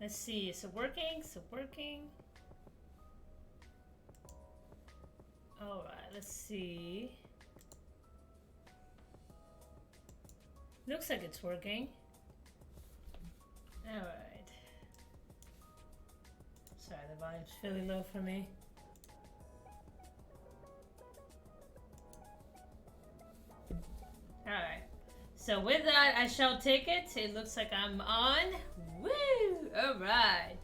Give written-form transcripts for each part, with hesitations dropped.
Let's see. Is it working? Is it working? Alright, let's see. Looks like it's working. Alright. Sorry, the volume's really low for me. Alright. So with that, I shall take it. It looks like I'm on. Woo! Alright.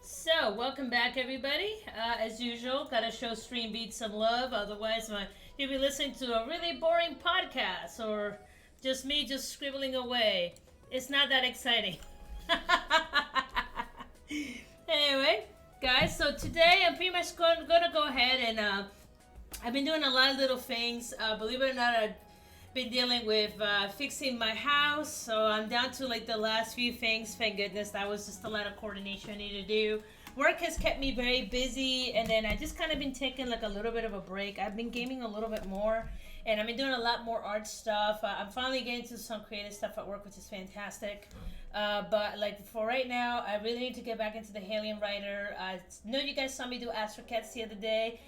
So, welcome back, everybody. As usual, gotta show Stream Beat some love. Otherwise, you'll be listening to a really boring podcast or just me just scribbling away. It's not that exciting. Anyway, guys, so today I'm pretty much going to go ahead and I've been doing a lot of little things. Believe it or not, I've been dealing with fixing my house, so I'm down to like the last few things. Thank goodness. That was just a lot of coordination I need to do. Work has kept me very busy, and then I just kind of been taking like a little bit of a break. I've been gaming a little bit more, and I've been doing a lot more art stuff. I'm finally getting to some creative stuff at work, which is fantastic. But like for right now, I really need to get back into the Hellion Rider. I know you guys saw me do Astro Cats the other day.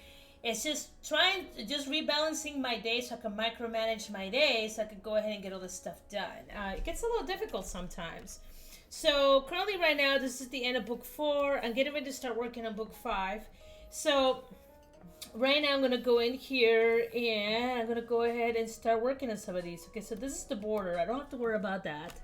It's just rebalancing my day so I can micromanage my day so I can go ahead and get all this stuff done. It gets a little difficult sometimes. So currently right now, this is the end of book 4. I'm getting ready to start working on book 5. So right now I'm going to go in here and I'm going to go ahead and start working on some of these. Okay, so this is the border. I don't have to worry about that.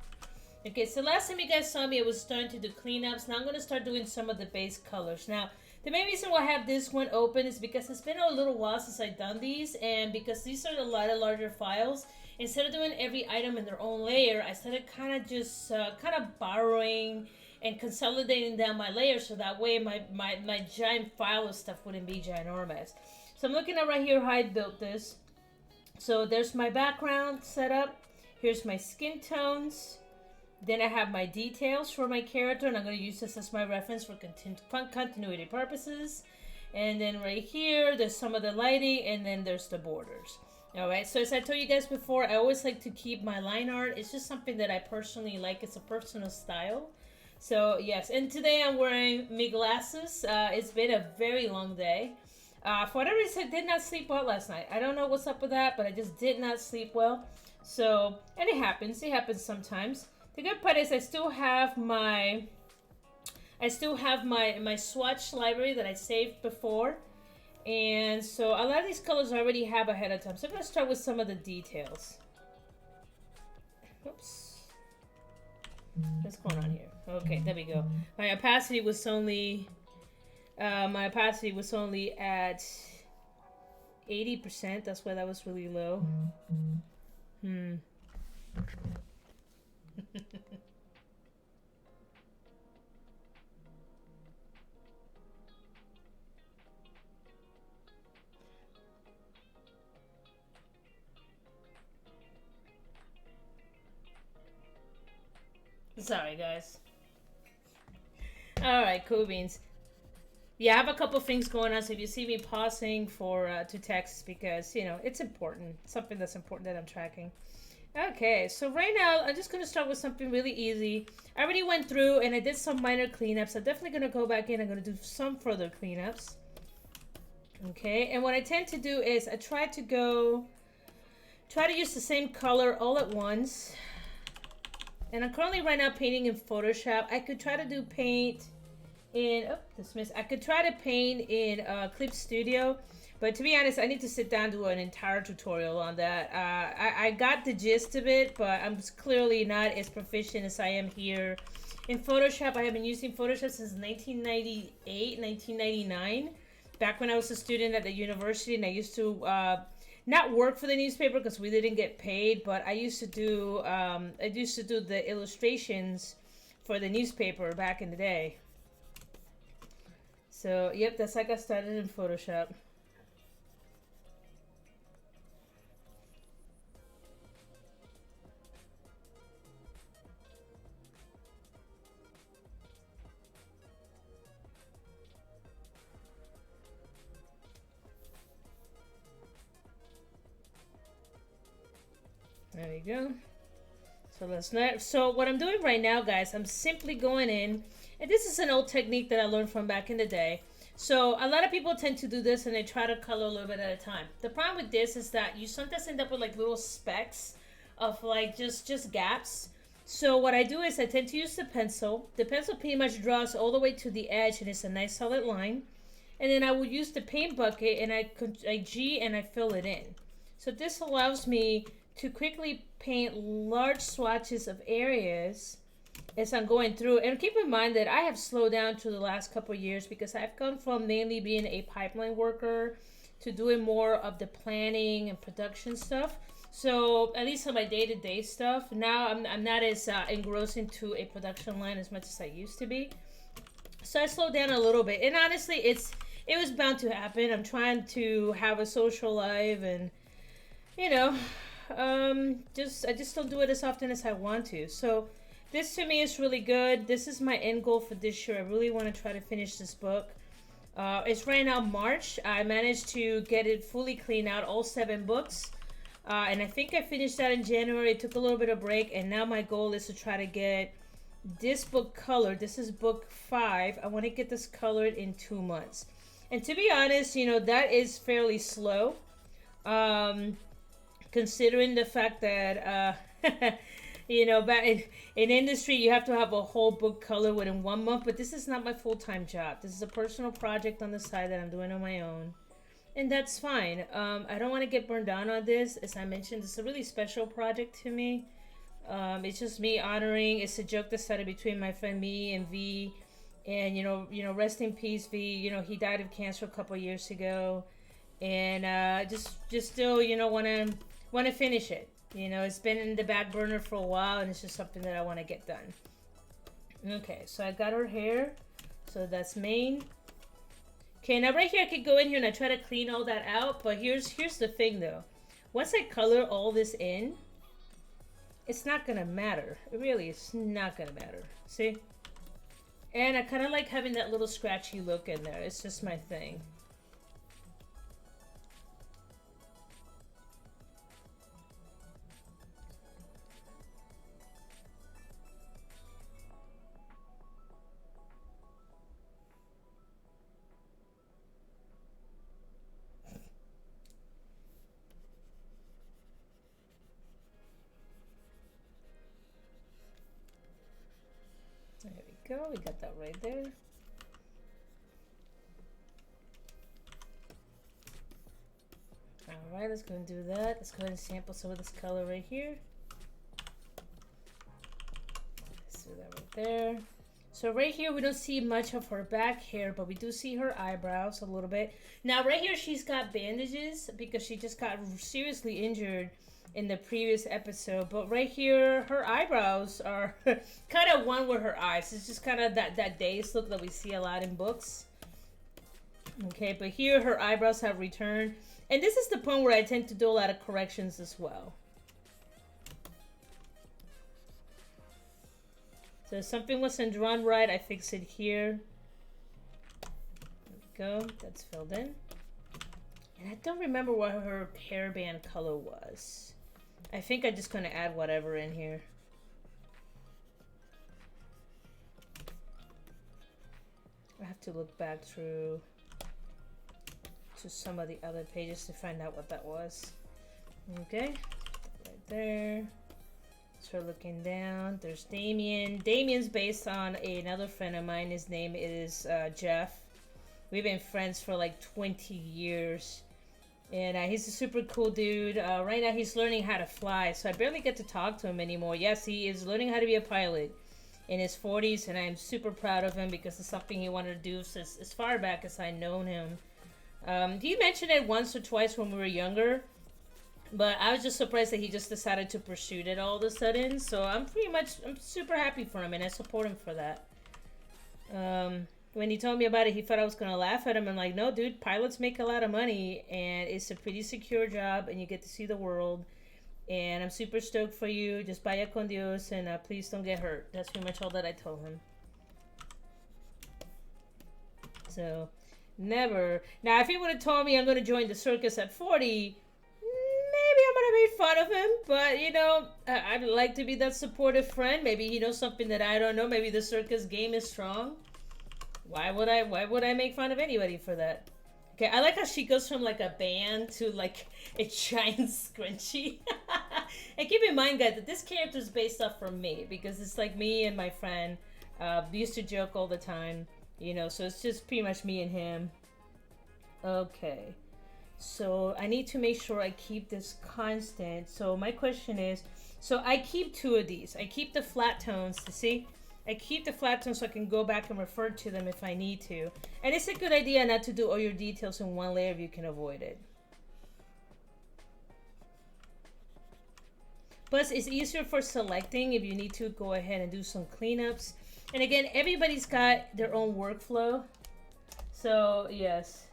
Okay, so last time you guys saw me, I was starting to do cleanups. Now I'm going to start doing some of the base colors. Now, the main reason why I have this one open is because it's been a little while since I've done these, and because these are a lot of larger files, instead of doing every item in their own layer, I started kind of borrowing and consolidating down my layers so that way my giant file of stuff wouldn't be ginormous. So I'm looking at right here how I built this. So there's my background set up. Here's my skin tones. Then I have my details for my character, and I'm going to use this as my reference for continuity purposes. And then right here, there's some of the lighting, and then there's the borders. Alright, so as I told you guys before, I always like to keep my line art. It's just something that I personally like. It's a personal style. So, yes, and today I'm wearing my glasses. It's been a very long day. For whatever reason, I did not sleep well last night. I don't know what's up with that, but I just did not sleep well. So, and it happens. It happens sometimes. The good part is I still have my swatch library that I saved before. And so a lot of these colors I already have ahead of time. So I'm going to start with some of the details. Oops. What's going on here? Okay, there we go. My opacity was only at 80%. That's why that was really low. Sorry, guys. Alright, cool beans. Yeah, I have a couple things going on, so if you see me pausing to text, because, you know, it's important. Something that's important that I'm tracking. Okay, so right now, I'm just going to start with something really easy. I already went through and I did some minor cleanups. I'm definitely going to go back in. I'm going to do some further cleanups. Okay, and what I tend to do is I try to use the same color all at once. And I'm currently right now painting in Photoshop. I could try to do paint in, I could try to paint in Clip Studio. But to be honest, I need to sit down and do an entire tutorial on that. I got the gist of it, but I'm clearly not as proficient as I am here. In Photoshop, I have been using Photoshop since 1998, 1999. Back when I was a student at the university, and I used to not work for the newspaper because we didn't get paid, but I used to do the illustrations for the newspaper back in the day. So, yep, that's how I got started in Photoshop. There we go. So let's not. So what I'm doing right now, guys, I'm simply going in, and this is an old technique that I learned from back in the day. So a lot of people tend to do this, and they try to color a little bit at a time. The problem with this is that you sometimes end up with like little specks of like just gaps. So what I do is I tend to use the pencil. The pencil pretty much draws all the way to the edge, and it's a nice solid line. And then I will use the paint bucket, and I G and I fill it in. So this allows me to quickly paint large swatches of areas as I'm going through. And keep in mind that I have slowed down to the last couple of years because I've gone from mainly being a pipeline worker to doing more of the planning and production stuff. So at least on my day-to-day stuff, now I'm not as engrossed into a production line as much as I used to be. So I slowed down a little bit. And honestly, it was bound to happen. I'm trying to have a social life, and you know, I just don't do it as often as I want to. So this to me is really good. This is my end goal for this year. I really want to try to finish this book. It's right now March. I managed to get it fully cleaned out, all 7 books. And I think I finished that in January. It took a little bit of break, and now my goal is to try to get this book colored. This is book 5. I want to get this colored in 2 months. And to be honest, you know, that is fairly slow. Considering the fact that, you know, back in industry, you have to have a whole book color within 1 month. But this is not my full-time job. This is a personal project on the side that I'm doing on my own. And that's fine. I don't want to get burned down on this. As I mentioned, it's a really special project to me. It's just me honoring. It's a joke that started between my friend me and V. And, you know, rest in peace, V. You know, he died of cancer a couple of years ago. And just still, you know, want to finish it. You know, it's been in the back burner for a while, and it's just something that I want to get done. Okay, so I got her hair. So that's main. Okay, now right here I could go in here and I try to clean all that out. But here's the thing, though. Once I color all this in, it's not going to matter. It really is not going to matter. See? And I kind of like having that little scratchy look in there. It's just my thing. There we go. We got that right there. Alright, let's go and do that. Let's go ahead and sample some of this color right here. Let's do that right there. So right here, we don't see much of her back hair, but we do see her eyebrows a little bit. Now right here, she's got bandages because she just got seriously injured in the previous episode. But right here, her eyebrows are kind of one with her eyes. It's just kind of that dazed look that we see a lot in books. Okay, but here her eyebrows have returned. And this is the point where I tend to do a lot of corrections as well. So if something wasn't drawn right, I fix it here. There we go. That's filled in. And I don't remember what her hairband color was. I think I'm just going to add whatever in here. I have to look back through to some of the other pages to find out what that was. Okay, right there. So looking down, there's Damien. Damien's based on another friend of mine. His name is Jeff. We've been friends for like 20 years. And he's a super cool dude. Right now he's learning how to fly, so I barely get to talk to him anymore. Yes, he is learning how to be a pilot in his 40s, and I'm super proud of him because it's something he wanted to do since as far back as I've known him. He mentioned it once or twice when we were younger, but I was just surprised that he just decided to pursue it all of a sudden. So I'm super happy for him, and I support him for that. When he told me about it, he thought I was going to laugh at him. I'm like, no, dude, pilots make a lot of money, and it's a pretty secure job, and you get to see the world. And I'm super stoked for you. Just vaya con Dios, and please don't get hurt. That's pretty much all that I told him. So, never. Now, if he would have told me I'm going to join the circus at 40, maybe I would I made fun of him, but you know, I'd like to be that supportive friend. Maybe he knows something that I don't know. Maybe the circus game is strong. Why would I make fun of anybody for that? Okay, I like how she goes from like a band to like a giant scrunchie. And keep in mind, guys, that this character is based off from me because it's like me and my friend used to joke all the time, you know. So it's just pretty much me and him. Okay, so I need to make sure I keep this constant. So my question is, so I keep two of these. I keep the flat tones to see. I keep the flat tones so I can go back and refer to them if I need to. And it's a good idea not to do all your details in one layer if you can avoid it. Plus, it's easier for selecting if you need to go ahead and do some cleanups. And again, everybody's got their own workflow. So, yes.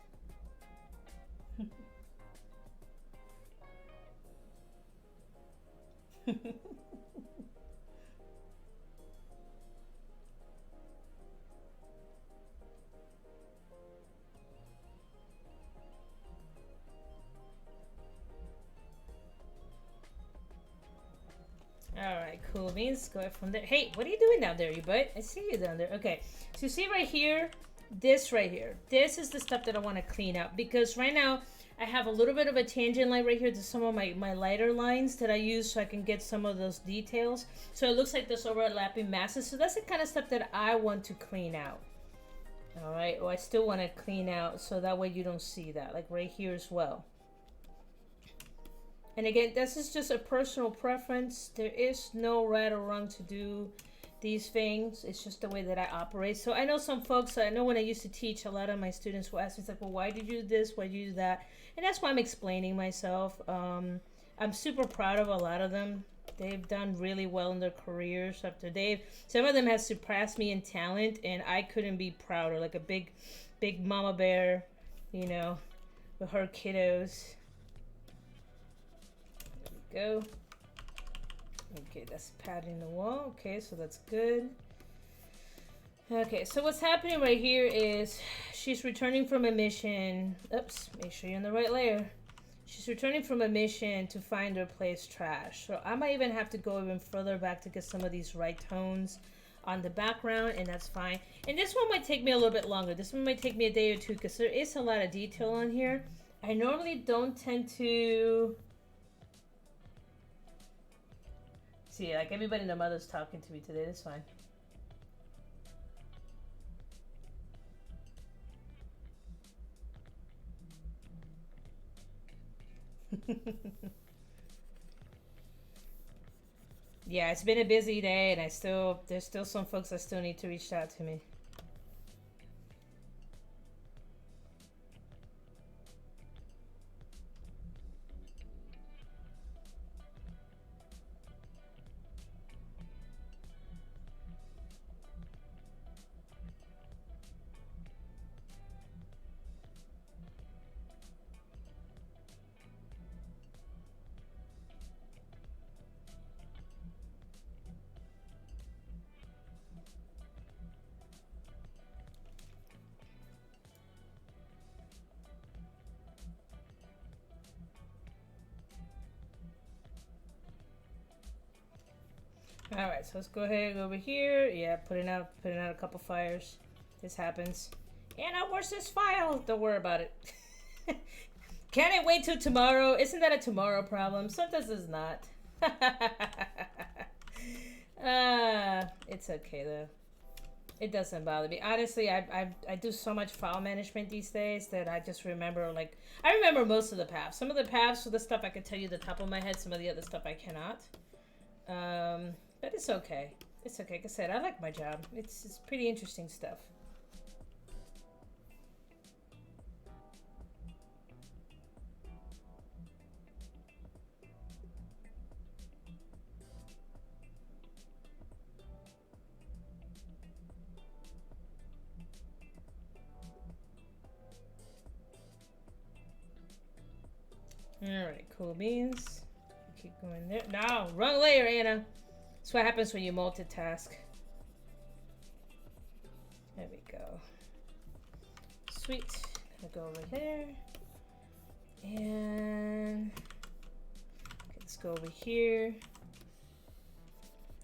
Alright, cool beans. Go ahead from there. Hey, what are you doing down there, you butt? I see you down there. Okay, so you see right here, this right here. This is the stuff that I want to clean up because right now I have a little bit of a tangent line right here to some of my lighter lines that I use so I can get some of those details. So it looks like there's overlapping masses. So that's the kind of stuff that I want to clean out. Alright, well I still want to clean out so that way you don't see that. Like right here as well. And again, this is just a personal preference. There is no right or wrong to do these things. It's just the way that I operate. So I know some folks, I know when I used to teach, a lot of my students will ask me, like, well, why did you do this? Why did you do that? And that's why I'm explaining myself. I'm super proud of a lot of them. They've done really well in their careers after some of them have surpassed me in talent, and I couldn't be prouder. Like a big mama bear, you know, with her kiddos. Go. Okay, that's padding the wall. Okay, so that's good. Okay, so what's happening right here is she's returning from a mission. Oops, make sure you're in the right layer. She's returning from a mission to find her place trash. So I might even have to go even further back to get some of these right tones on the background, and that's fine. And this one might take me a little bit longer. This one might take me a day or two because there is a lot of detail on here. I normally don't tend to... See, like everybody and their mother's talking to me today. That's fine. Yeah, it's been a busy day, and there's still some folks that still need to reach out to me. All right, so let's go ahead and go over here. Yeah, putting out a couple fires. This happens. Anna, where's this file? Don't worry about it. Can it wait till tomorrow? Isn't that a tomorrow problem? Sometimes it's not. It's okay though. It doesn't bother me. Honestly, I do so much file management these days that I just remember, like, I remember most of the paths. Some of the paths for the stuff I can tell you the top of my head. Some of the other stuff I cannot. But it's okay. It's okay. Like I said, I like my job. It's pretty interesting stuff. Alright, cool beans. Keep going there. No, wrong layer, Anna. That's what happens when you multitask. There we go. Sweet. Gonna go over there. And go over here.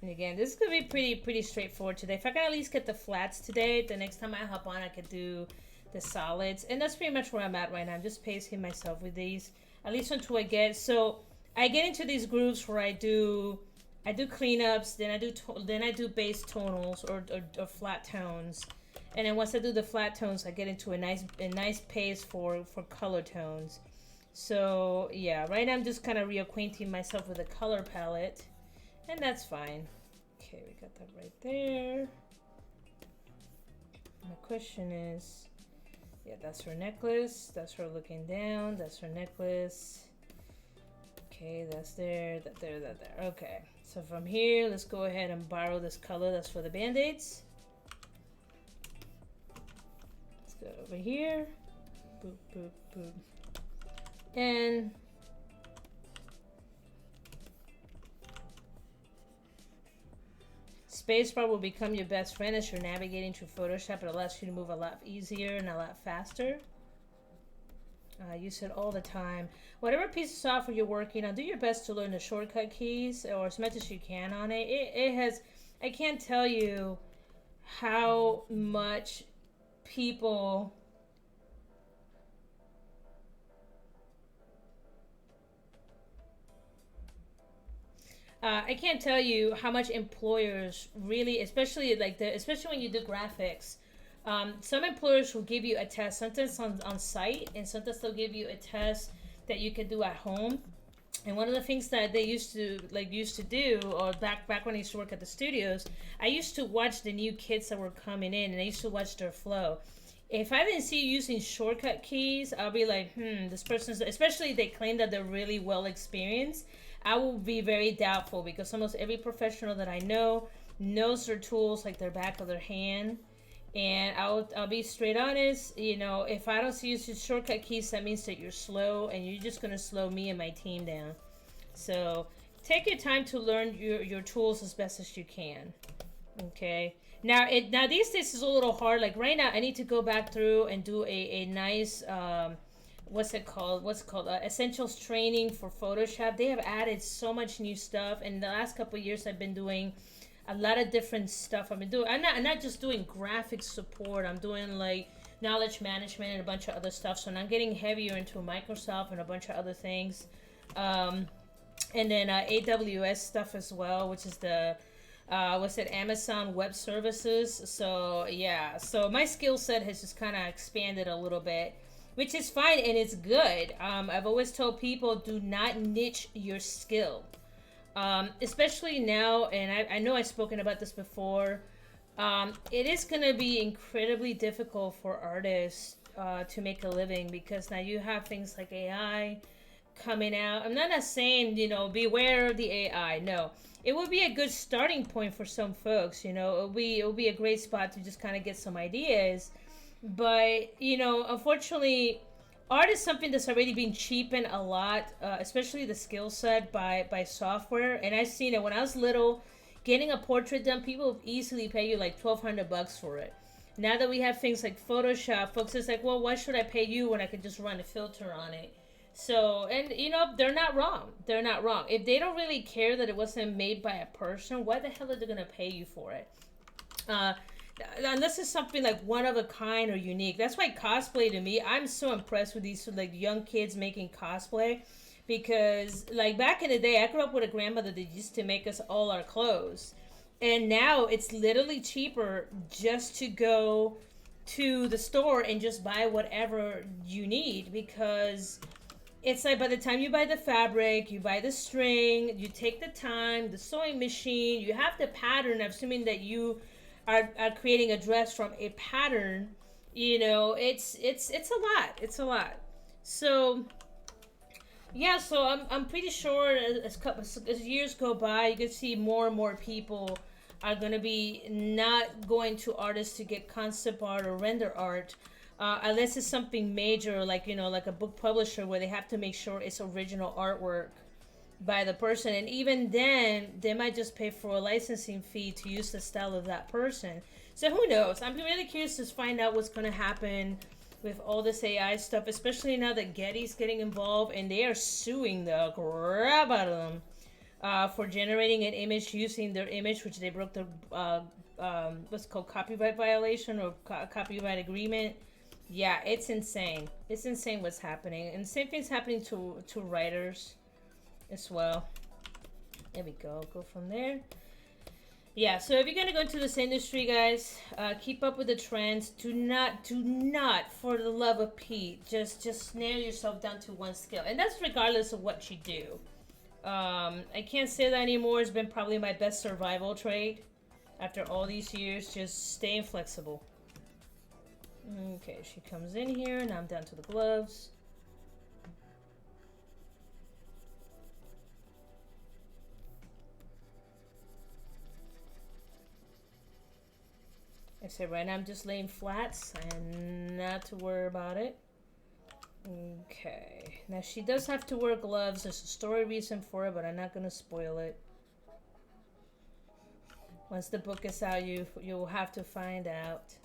And again, this is gonna be pretty straightforward today. If I can at least get the flats today, the next time I hop on, I could do the solids. And that's pretty much where I'm at right now. I'm just pacing myself with these, at least until I get, so I get into these grooves where I do cleanups, then I do base tonals or flat tones. And then once I do the flat tones, I get into a nice pace for color tones. So yeah, right now I'm just kind of reacquainting myself with the color palette, and that's fine. Okay, we got that right there. My question is, yeah, that's her necklace. That's her looking down. That's her necklace. Okay, that's there, that there, that there. Okay, so from here, let's go ahead and borrow this color. That's for the band-aids. Let's go over here. Boop, boop, boop. And spacebar will become your best friend as you're navigating through Photoshop. It allows you to move a lot easier and a lot faster. I use it all the time. Whatever piece of software you're working on, do your best to learn the shortcut keys or as much as you can on it. It has, I can't tell you how much people I can't tell you how much employers really, especially when you do graphics, some employers will give you a test, sometimes on site, and sometimes they'll give you a test that you can do at home. And one of the things that they used to do, or back when I used to work at the studios, I used to watch the new kids that were coming in, and I used to watch their flow. If I didn't see you using shortcut keys, I'll be like, this person's, especially if they claim that they're really well experienced, I will be very doubtful, because almost every professional that I know knows their tools like their back of their hand. And I'll be straight honest, you know, if I don't see you using shortcut keys, that means that you're slow, and you're just going to slow me and my team down. So take your time to learn your tools as best as you can. Okay. Now these days is a little hard. Like right now, I need to go back through and do a nice what's it called essentials training for Photoshop. They have added so much new stuff, and the last couple of years I've been doing a lot of different stuff. I'm not just doing graphics support. I'm doing like knowledge management and a bunch of other stuff. So I'm getting heavier into Microsoft and a bunch of other things, and then AWS stuff as well, which is the Amazon Web Services. So yeah, so my skill set has just kind of expanded a little bit, which is fine and it's good. I've always told people, do not niche your skill. Especially now, and I know I've spoken about this before, it is going to be incredibly difficult for artists to make a living, because now you have things like AI coming out. I'm not saying, beware of the AI. No, it will be a good starting point for some folks. It'll be a great spot to just kind of get some ideas. But, unfortunately, art is something that's already been cheapened a lot, especially the skill set by software. And I've seen it when I was little. Getting a portrait done, people will easily pay you like $1,200 for it. Now that we have things like Photoshop, folks is like, well, why should I pay you when I could just run a filter on it? So, and they're not wrong. They're not wrong. If they don't really care that it wasn't made by a person, why the hell are they gonna pay you for it? Unless it's something like one of a kind or unique. That's why cosplay, to me, I'm so impressed with these like young kids making cosplay, because like back in the day, I grew up with a grandmother that used to make us all our clothes, and now it's literally cheaper just to go to the store and just buy whatever you need, because it's like by the time you buy the fabric, you buy the string, you take the time, the sewing machine, you have the pattern, assuming that you are creating a dress from a pattern, it's a lot. So yeah, so I'm pretty sure as years go by, you can see more and more people are going to be not going to artists to get concept art or render art, unless it's something major, like like a book publisher, where they have to make sure it's original artwork by the person, and even then they might just pay for a licensing fee to use the style of that person. So who knows? I'm really curious to find out what's going to happen with all this AI stuff, especially now that Getty's getting involved and they are suing the crap out of them for generating an image using their image, which they broke the what's called copyright violation or copyright agreement. Yeah, it's insane. It's insane what's happening, and same thing's happening to writers as well. There we go. Go from there. Yeah, so if you're gonna go into this industry, guys, keep up with the trends. Do not, for the love of Pete, just nail yourself down to one skill, and that's regardless of what you do. I can't say that anymore. It's been probably my best survival trade after all these years. Just staying flexible. Okay, she comes in here, and I'm down to the gloves. I said right now I'm just laying flats and not to worry about it. Okay, now she does have to wear gloves. There's a story reason for it, but I'm not gonna spoil it. Once the book is out, you'll have to find out.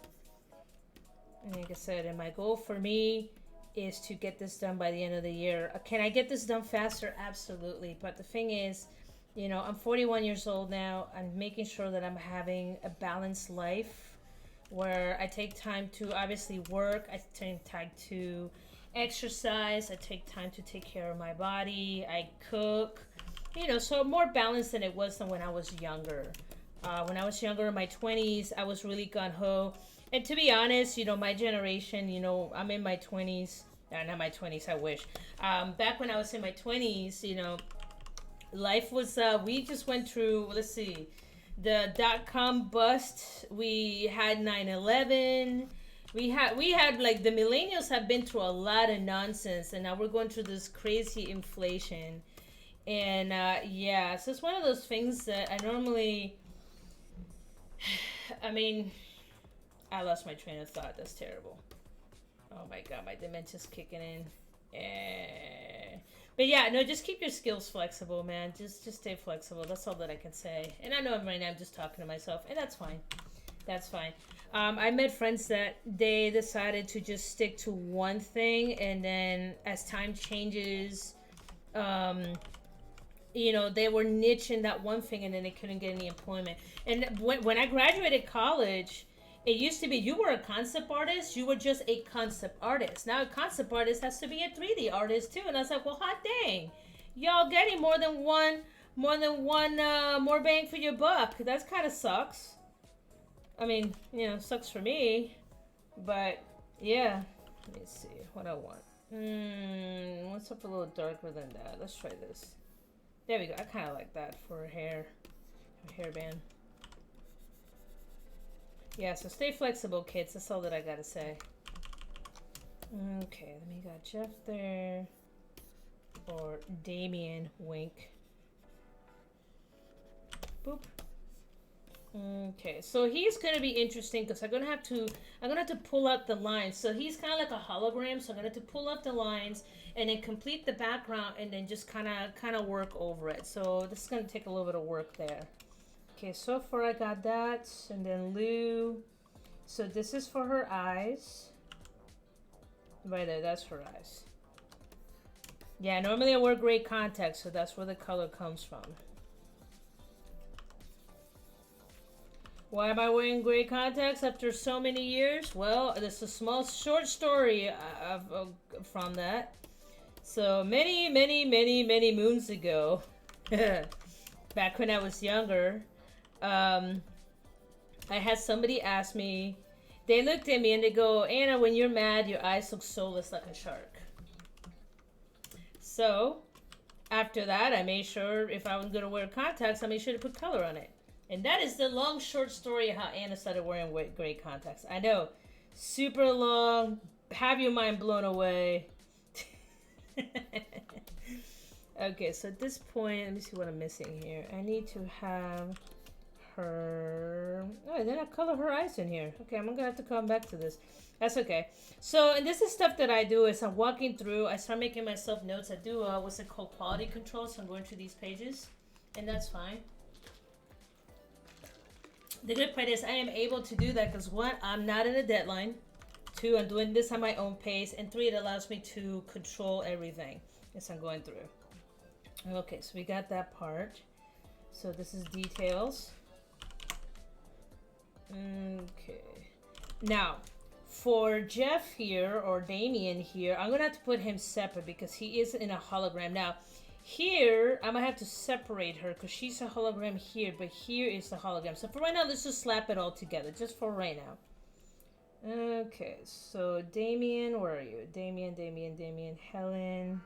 And like I said, and my goal for me is to get this done by the end of the year. Can I get this done faster? Absolutely. But the thing is, you know, I'm 41 years old now. I'm making sure that I'm having a balanced life where I take time to obviously work. I take time to exercise. I take time to take care of my body. I cook, you know, so more balanced than it was than when I was younger. When I was younger in my 20s, I was really gung-ho. And to be honest, you know, my generation, you know, I'm in my 20s. Not my 20s, I wish. Back when I was in my 20s, you know, life was, we just went through, let's see, the dot-com bust. We had 9/11. We had like the millennials have been through a lot of nonsense, and now we're going through this crazy inflation. And yeah, so it's one of those things that I normally, I mean, I lost my train of thought. That's terrible. Oh my god, my dementia's kicking in. But yeah, no, just keep your skills flexible, man. Just stay flexible. That's all that I can say. And I know right now I'm just talking to myself, and that's fine. That's fine. I met friends that they decided to just stick to one thing, and then as time changes, you know, they were niche in that one thing, and then they couldn't get any employment. And when I graduated college, it used to be you were a concept artist, you were just a concept artist. Now a concept artist has to be a 3D artist too. And I was like, well, hot dang, y'all getting more bang for your buck. That kind of sucks. I mean, you know, sucks for me, but yeah. Let me see what I want. What's up a little darker than that? Let's try this. There we go. I kind of like that for a hairband. Yeah, so stay flexible, kids. That's all that I gotta say. Okay, then we got Jeff there. Or Damien, wink. Boop. Okay, so he's gonna be interesting because I'm gonna have to pull out the lines. So he's kind of like a hologram, so I'm gonna have to pull out the lines and then complete the background and then just kind of work over it. So this is gonna take a little bit of work there. Okay, so far I got that, and then Lou. So this is for her eyes. Right there, that's her eyes. Yeah, normally I wear gray contacts, so that's where the color comes from. Why am I wearing gray contacts after so many years? Well, there's a small short story from that. So many moons ago, back when I was younger, I had somebody ask me, they looked at me and they go, Anna, when you're mad, your eyes look soulless like a shark. So after that, I made sure if I was going to wear contacts, I made sure to put color on it. And that is the long, short story of how Anna started wearing gray contacts. I know, super long, have your mind blown away. Okay, so at this point, let me see what I'm missing here. I need to have her... Oh, I did not color her eyes in here. Okay, I'm gonna have to come back to this. That's okay. So, and this is stuff that I do is I'm walking through, I start making myself notes. I do, what's it called, quality control. So I'm going through these pages, and that's fine. The good part is I am able to do that because one, I'm not in a deadline. 2, I'm doing this at my own pace, and 3, it allows me to control everything as I'm going through. Okay, so we got that part. So this is details. Okay. Now, for Jeff here, or Damien here, I'm gonna have to put him separate because he is in a hologram. Now, here, I'm gonna have to separate her because she's a hologram here, but here is the hologram. So for right now, let's just slap it all together, just for right now. Okay, so Damien, where are you? Damien, Helen,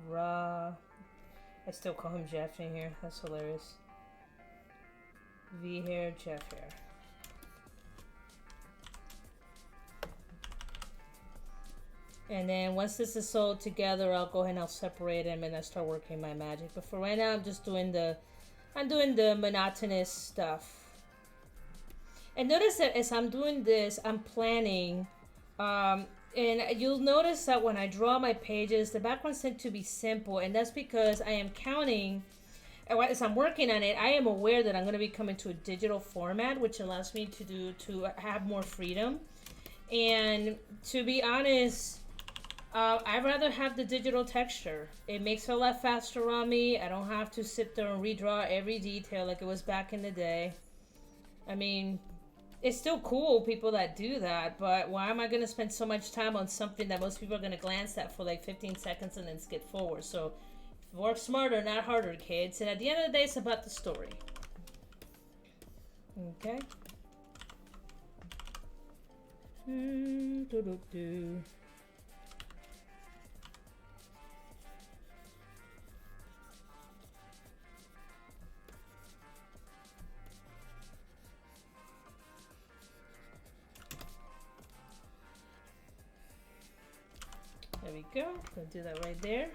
Ra. I still call him Jeff in here. That's hilarious. V here, Jeff here. And then once this is sold together, I'll go ahead and I'll separate them and I start working my magic. But for right now, I'm just doing the monotonous stuff. And notice that as I'm doing this, I'm planning. And you'll notice that when I draw my pages, the backgrounds tend to be simple. And that's because I am counting, as I'm working on it, I am aware that I'm going to be coming to a digital format, which allows me to have more freedom. And to be honest, I'd rather have the digital texture. It makes it a lot faster on me. I don't have to sit there and redraw every detail like it was back in the day. I mean, it's still cool, people that do that, but why am I going to spend so much time on something that most people are going to glance at for like 15 seconds and then skip forward? So, work smarter, not harder, kids. And at the end of the day, it's about the story. Okay. There we go. Gonna do that right there.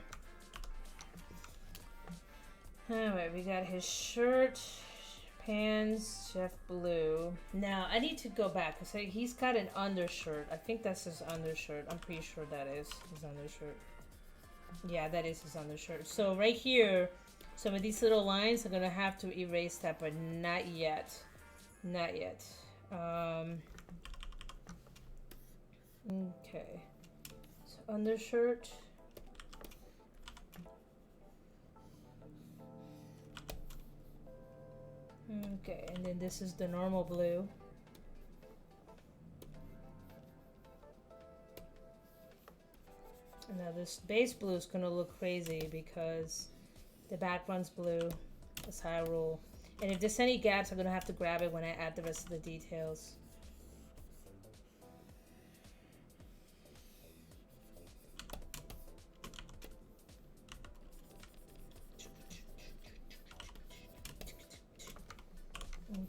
Alright, we got his shirt, pants, Jeff Blue. Now, I need to go back because he's got an undershirt. I think that's his undershirt. I'm pretty sure that is his undershirt. Yeah, that is his undershirt. So right here, some of these little lines, I'm gonna have to erase that, but not yet. Not yet. Okay. Undershirt. Okay, and then this is the normal blue. And now this base blue is gonna look crazy because the background's blue. That's how I roll. And if there's any gaps, I'm gonna have to grab it when I add the rest of the details.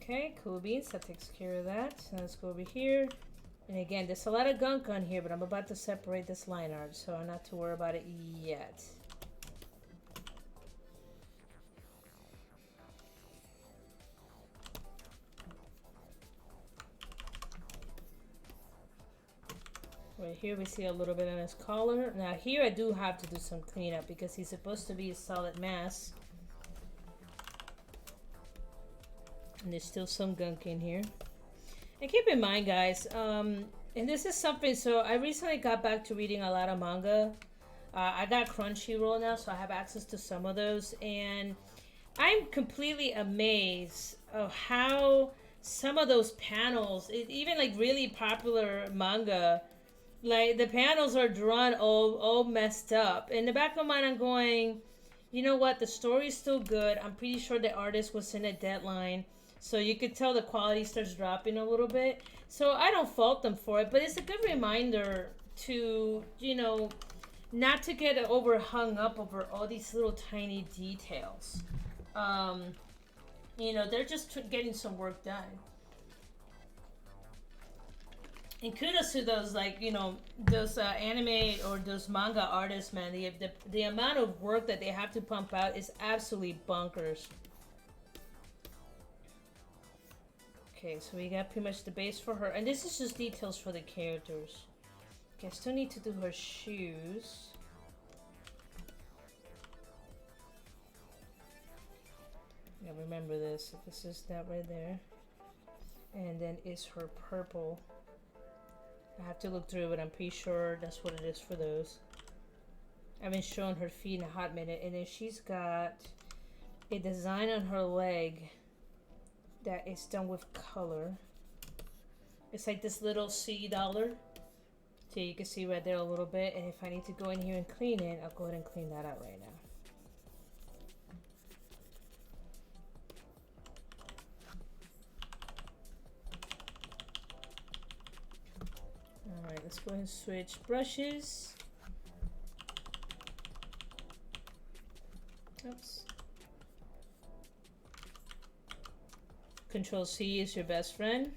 Okay, cool beans, that takes care of that. So let's go over here. And again, there's a lot of gunk on here, but I'm about to separate this line art, so I'm not to worry about it yet. Right here we see a little bit on his collar. Now here I do have to do some cleanup because he's supposed to be a solid mass. And there's still some gunk in here. And keep in mind, guys, and this is something, so I recently got back to reading a lot of manga. I got Crunchyroll now, so I have access to some of those. And I'm completely amazed of how some of those panels, even like really popular manga, like the panels are drawn all messed up. In the back of my mind, I'm going, you know what, the story's still good. I'm pretty sure the artist was in a deadline. So you could tell the quality starts dropping a little bit. So I don't fault them for it, but it's a good reminder to, you know, not to get hung up over all these little tiny details. You know, they're just getting some work done. And kudos to those, like, you know, those anime or those manga artists, man. The amount of work that they have to pump out is absolutely bonkers. Okay, so we got pretty much the base for her. And this is just details for the characters. Okay, I still need to do her shoes. Yeah, remember this. This is that right there. And then is her purple I have to look through it, but I'm pretty sure that's what it is for those. I haven't shown her feet in a hot minute. And then she's got a design on her leg that is done with color. It's like this little C dollar. So you can see right there a little bit. And if I need to go in here and clean it, I'll go ahead and clean that out right now. Alright, let's go ahead and switch brushes. Oops. Control C is your best friend.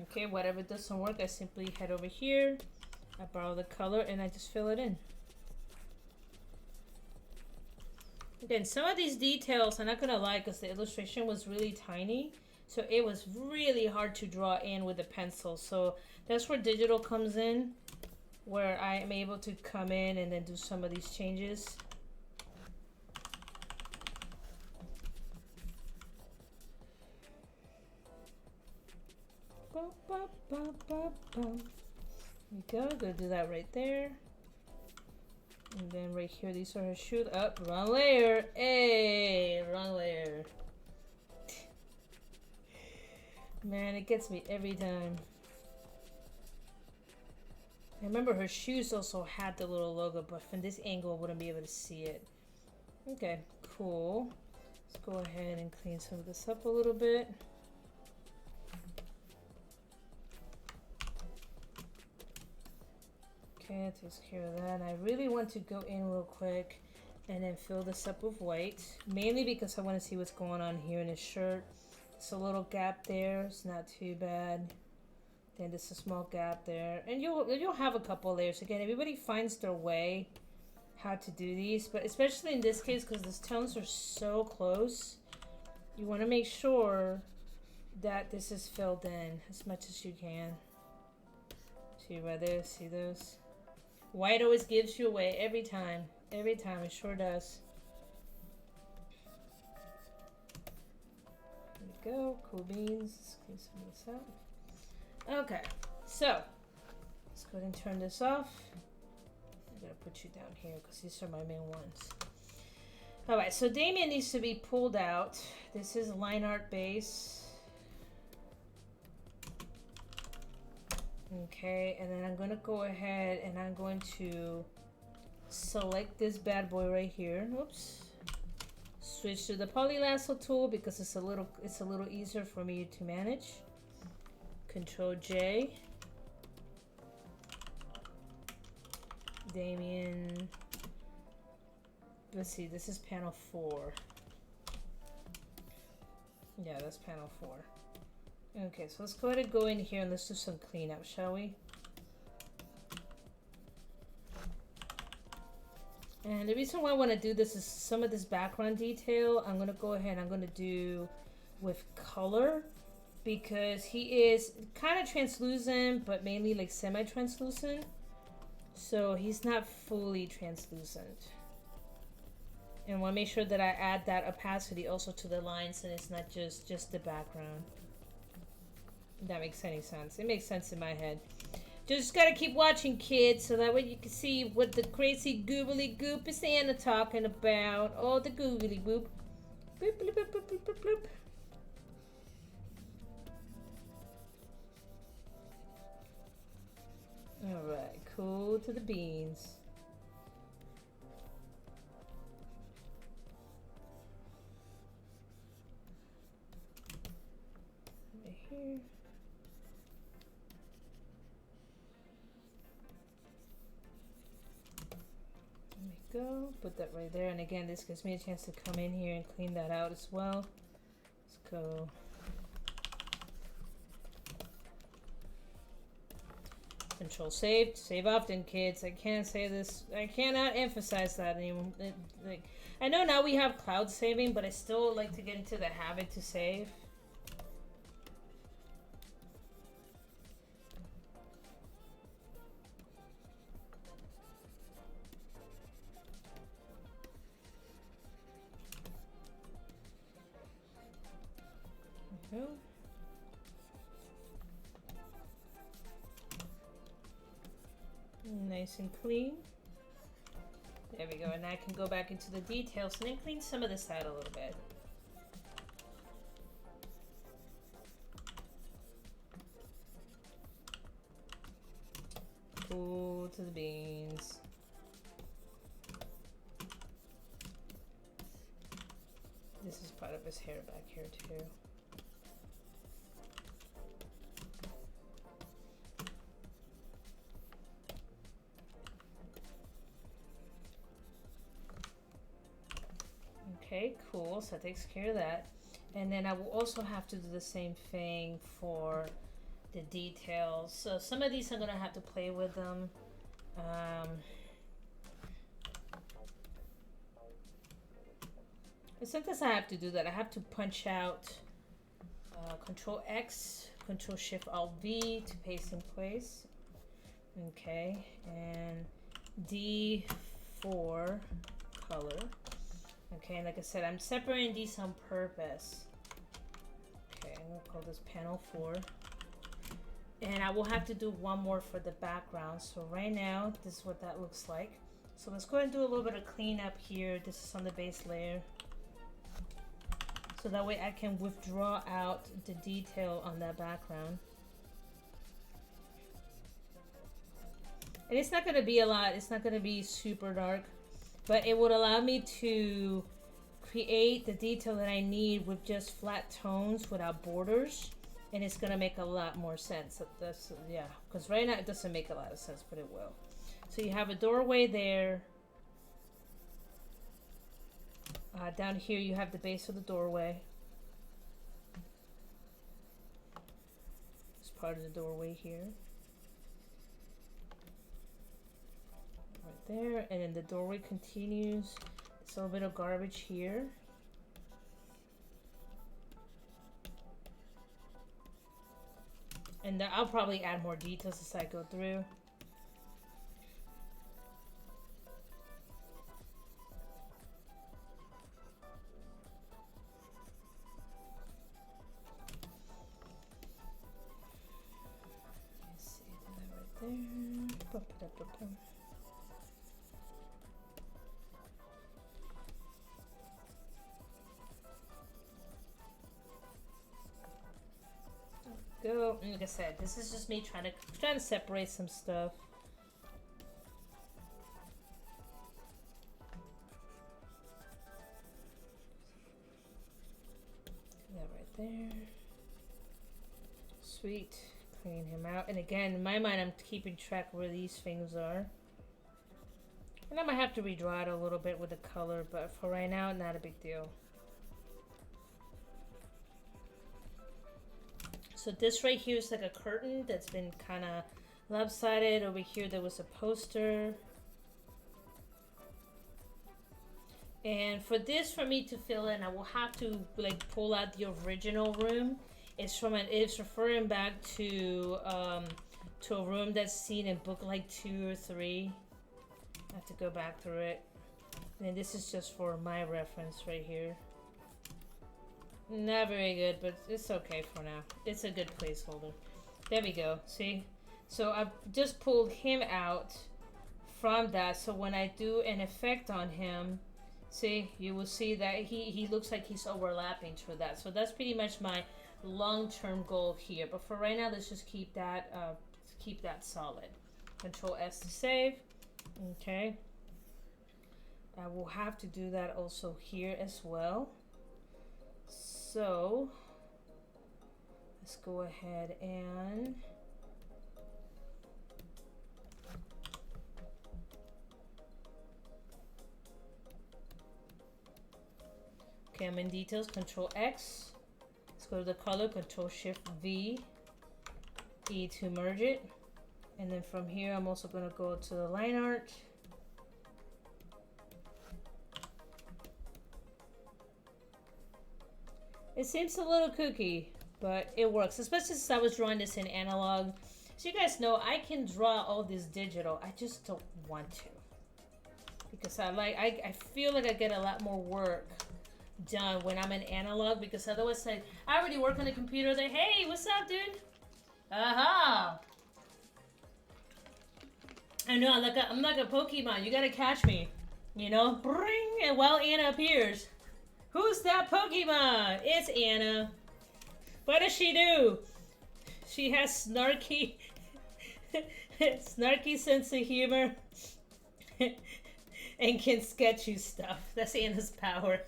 Okay, whatever doesn't work, I simply head over here, I borrow the color, and I just fill it in. Again, some of these details, I'm not gonna lie, because the illustration was really tiny, so it was really hard to draw in with a pencil. So that's where digital comes in, where I am able to come in and then do some of these changes. There we go, gonna do that right there. And then right here, these are her shoes. Up, wrong layer. Hey, wrong layer. Man, it gets me every time. I remember her shoes also had the little logo, but from this angle, I wouldn't be able to see it. Okay, cool. Let's go ahead and clean some of this up a little bit. Okay, that takes care of that. I really want to go in real quick and then fill this up with white, mainly because I want to see what's going on here in his shirt. There's a little gap there, it's not too bad. Then there's a small gap there, and you'll have a couple layers. Again, everybody finds their way how to do these, but especially in this case, because the tones are so close, you want to make sure that this is filled in as much as you can. See right there, see those? White always gives you away every time. Every time, it sure does. There we go, cool beans. Let's clean some of this out. Okay, so let's go ahead and turn this off. I'm gonna put you down here because these are my main ones. Alright, so Damien needs to be pulled out. This is line art base. Okay, and then I'm gonna go ahead and I'm going to select this bad boy right here. Oops. Switch to the poly lasso tool because it's a little easier for me to manage. Control J. Damien. Let's see, this is panel 4. Yeah, that's panel 4. Okay, so let's go ahead and go in here and let's do some cleanup, shall we? And the reason why I want to do this is some of this background detail I'm going to go ahead and I'm going to do with color, because he is kind of translucent but mainly like semi-translucent, so he's not fully translucent. And I want to make sure that I add that opacity also to the lines and it's not just the background. If that makes any sense. It makes sense in my head. Just gotta keep watching, kids, so that way you can see what the crazy googly goop is Anna talking about. Oh, the googly goop. Boop, bloop, bloop, bloop, bloop, bloop, bloop. Alright, cool to the beans. Right here. Go, put that right there, and again this gives me a chance to come in here and clean that out as well. Let's go. Control save often, kids. I can't say this, I cannot emphasize that anymore. Like, I know now we have cloud saving, but I still like to get into the habit to save. go. Nice and clean. There we go, and I can go back into the details and then clean some of this out a little bit. Cool to the beans. This is part of his hair back here too. Okay, cool. So that takes care of that. And then I will also have to do the same thing for the details. So some of these I'm going to have to play with them. And sometimes I have to do that. I have to punch out Control X, Control Shift Alt V to paste in place. Okay, and D4 color. Okay, and like I said, I'm separating these on purpose. Okay, I'm gonna call this panel 4. And I will have to do one more for the background. So right now, this is what that looks like. So let's go ahead and do a little bit of cleanup here. This is on the base layer. So that way I can withdraw out the detail on that background. And it's not gonna be a lot, it's not gonna be super dark, but it would allow me to create the detail that I need with just flat tones without borders. And it's gonna make a lot more sense. That's, yeah, because right now it doesn't make a lot of sense, but it will. So you have a doorway there. Down here you have the base of the doorway. It's part of the doorway here. Right there, and then the doorway continues. There's a little bit of garbage here. And I'll probably add more details as I go through. Let's see, that right there. Go. And like I said, this is just me trying to separate some stuff. That right there. Sweet. Clean him out. And again, in my mind, I'm keeping track where these things are. And I might have to redraw it a little bit with the color, but for right now, not a big deal. So this right here is like a curtain that's been kind of lopsided. Over here there was a poster. And for this, for me to fill in, I will have to like pull out the original room. It's referring back to a room that's seen in book like 2 or 3. I have to go back through it. And this is just for my reference right here. Not very good, but it's okay for now. It's a good placeholder. There we go. See? So I've just pulled him out from that. So when I do an effect on him, see, you will see that he looks like he's overlapping through that. So that's pretty much my long-term goal here. But for right now, let's just keep that solid. Control S to save. Okay. I will have to do that also here as well. So let's go ahead and okay, I'm in details, Control X. Let's go to the color, Control Shift V, E to merge it. And then from here, I'm also going to go to the line art. It seems a little kooky, but it works, especially since I was drawing this in analog. So you guys know I can draw all this digital. I just don't want to, because I feel like I get a lot more work done when I'm in analog, because otherwise I already work on the computer. Like, hey, what's up, dude? Aha! I know, I'm like a Pokemon. You gotta catch me, you know? Bring, and while Anna appears, who's that Pokemon? It's Anna. What does she do? She has snarky, snarky sense of humor, and can sketch you stuff. That's Anna's power.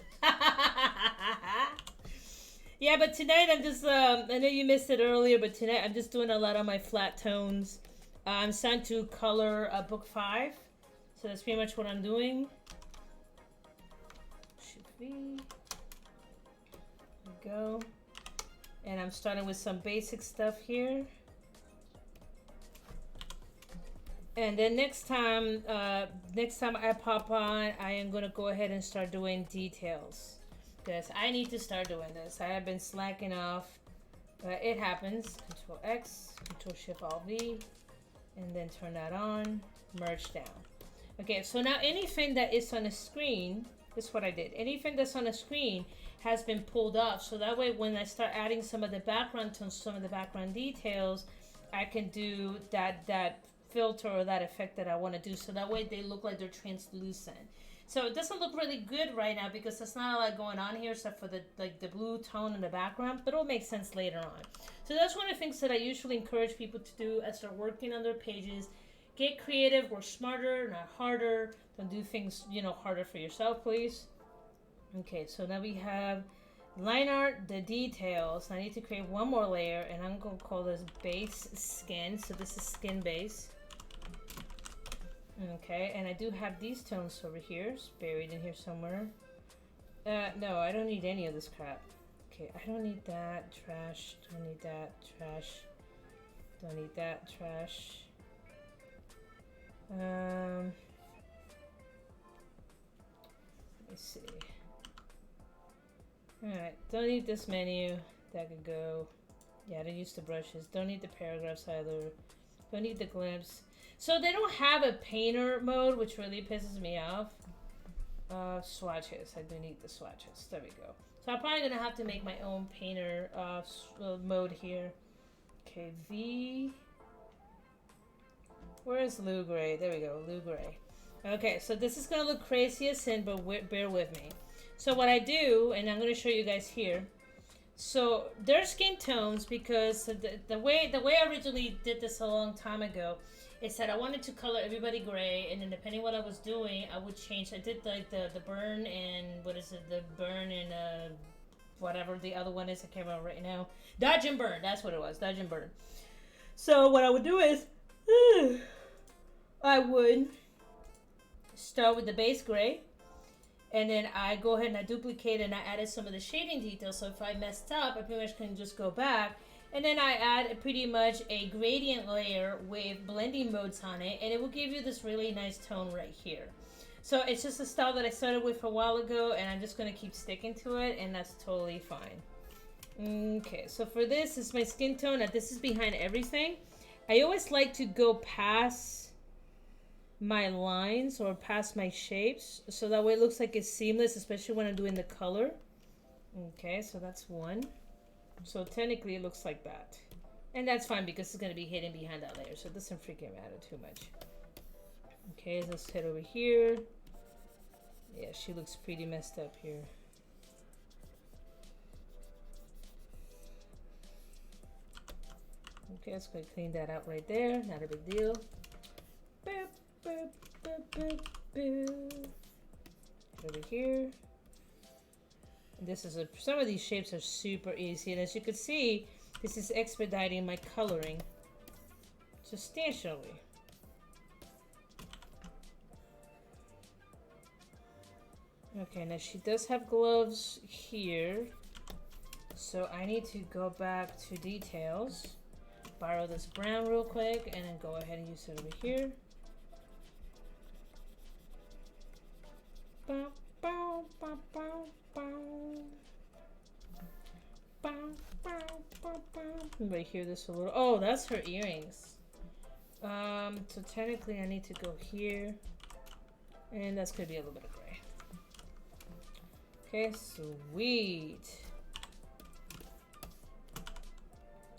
Yeah, but tonight I'm just, I know you missed it earlier, but tonight I'm just doing a lot on my flat tones. I'm starting to color book 5. So that's pretty much what I'm doing. Should be. There we go. And I'm starting with some basic stuff here. And then next time I pop on, I am gonna go ahead and start doing details. Because I need to start doing this. I have been slacking off, but it happens. Control X, Control Shift Alt V, and then turn that on, merge down. Okay, so now anything that is on the screen, this is what I did. Anything that's on the screen has been pulled off. So that way when I start adding some of the background tones, some of the background details, I can do that filter or that effect that I want to do. So that way they look like they're translucent. So it doesn't look really good right now because there's not a lot going on here except for the blue tone in the background, but it'll make sense later on. So that's one of the things that I usually encourage people to do as they're working on their pages. Get creative, work smarter, not harder. Don't do things, harder for yourself, please. Okay, so now we have line art, the details. I need to create one more layer, and I'm going to call this base skin. So this is skin base. Okay, and I do have these tones over here, it's buried in here somewhere. No, I don't need any of this crap. Okay, I don't need that, trash, don't need that, trash, don't need that, trash. Let me see. Alright, don't need this menu, that could go. Yeah, I don't use the brushes, don't need the paragraphs either. Don't need the glimpse. So they don't have a painter mode, which really pisses me off. Swatches. I do need the swatches. There we go. So I'm probably going to have to make my own painter mode here. Okay, V. Where is Lou Gray? There we go, Lou Gray. Okay, so this is going to look crazy as sin, but bear with me. So what I do, and I'm going to show you guys here. So they're skin tones because the way I originally did this a long time ago is that I wanted to color everybody gray, and then depending what I was doing, I would change. I did like the burn and the burn and whatever the other one is. I can't remember right now. Dodge and burn. That's what it was. Dodge and burn. So what I would do is I would start with the base gray. And then I go ahead and I duplicate and I added some of the shading details. So if I messed up, I pretty much can just go back. And then I add pretty much a gradient layer with blending modes on it. And it will give you this really nice tone right here. So it's just a style that I started with a while ago. And I'm just going to keep sticking to it. And that's totally fine. Okay, so for this is my skin tone. Now this is behind everything. I always like to go past my lines or past my shapes so that way it looks like it's seamless, especially when I'm doing the color. Okay, so that's one. So technically it looks like that, and that's fine because it's going to be hidden behind that layer, so it doesn't freaking matter too much. Okay, let's head over here. Yeah, she looks pretty messed up here. Okay, let's go clean that out right there, not a big deal. Boop. Boop, boop, boop, boop. Over here. And this is some of these shapes are super easy, and as you can see, this is expediting my coloring substantially. Okay, now she does have gloves here, so I need to go back to details, borrow this brown real quick, and then go ahead and use it over here. Right here, this a little. Oh, that's her earrings. So technically, I need to go here, and that's gonna be a little bit of gray. Okay, sweet.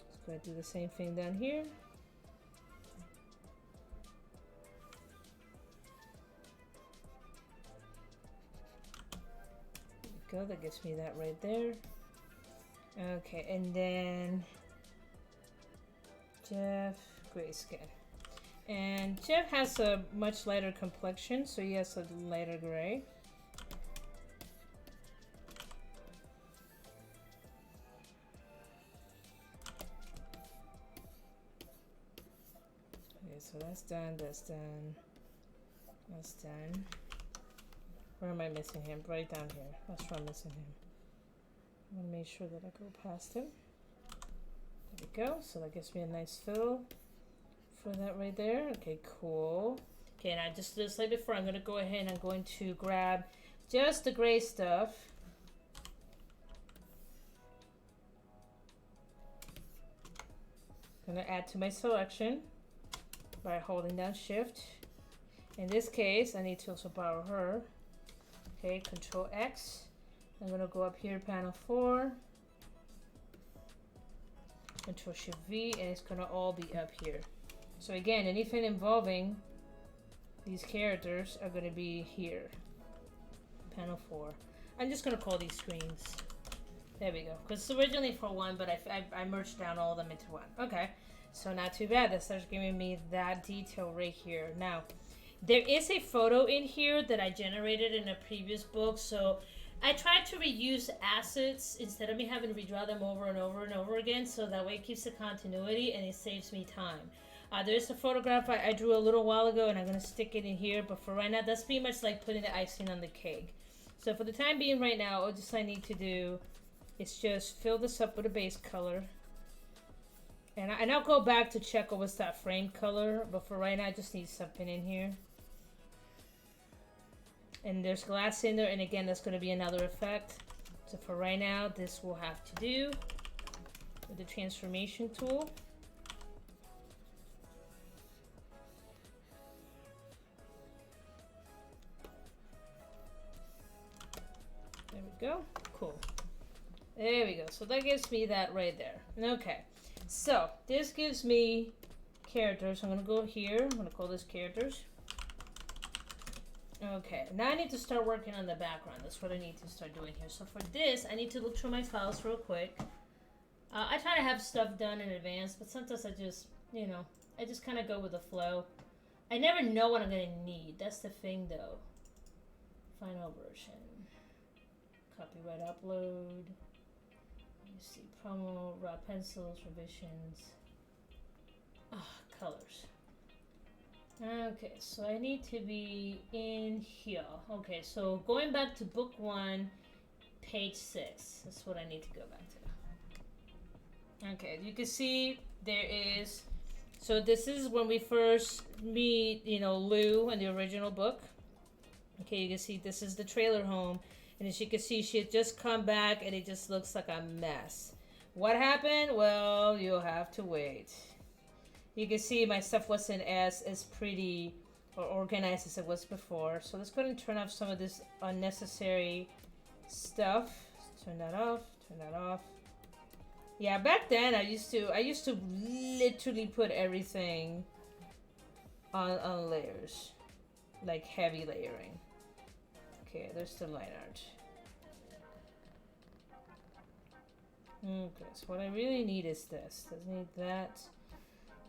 Let's go ahead and do the same thing down here. There we go, that gets me that right there. Okay, and then Jeff grayscale. And Jeff has a much lighter complexion, so he has a lighter gray. Okay, so that's done, that's done, that's done. Where am I missing him? Right down here. That's where I'm missing him. I'm gonna make sure that I go past him. There we go. So that gives me a nice fill for that right there. Okay, cool. Okay, now just like before, I'm gonna go ahead and I'm going to grab just the gray stuff. I'm gonna add to my selection by holding down Shift. In this case, I need to also borrow her. Okay, Control X. I'm gonna go up here, panel 4. Control Shift V, and it's gonna all be up here. So again, anything involving these characters are gonna be here. Panel 4. I'm just gonna call these screens. There we go. Because it's originally for one, but I merged down all of them into one. Okay, so not too bad. That starts giving me that detail right here. Now, there is a photo in here that I generated in a previous book, so I tried to reuse assets instead of me having to redraw them over and over and over again, so that way it keeps the continuity and it saves me time. There's a photograph I drew a little while ago, and I'm going to stick it in here, but for right now, that's pretty much like putting the icing on the cake. So for the time being right now, all just I need to do is just fill this up with a base color. And I'll go back to check what's that frame color, but for right now, I just need something in here. And there's glass in there, and again, that's going to be another effect. So for right now, this will have to do with the transformation tool. There we go. Cool. There we go. So that gives me that right there. Okay. So this gives me characters. I'm going to go here. I'm going to call this characters. Okay, now I need to start working on the background. That's what I need to start doing here. So for this, I need to look through my files real quick. I try to have stuff done in advance, but sometimes I just, you know, I just kind of go with the flow. I never know what I'm going to need. That's the thing, though. Final version. Copyright upload. You see, promo, raw pencils, revisions. Colors. Okay, so I need to be in here. Okay, so going back to book 1, page 6. That's what I need to go back to. Okay, you can see there is... So this is when we first meet, you know, Lou in the original book. Okay, you can see this is the trailer home. And as you can see, she had just come back and it just looks like a mess. What happened? Well, you'll have to wait. You can see my stuff wasn't as pretty or organized as it was before. So let's go ahead and turn off some of this unnecessary stuff. Turn that off. Turn that off. Yeah, back then I used to literally put everything on layers, like heavy layering. Okay, there's the line art. Okay, so what I really need is this. Doesn't need that.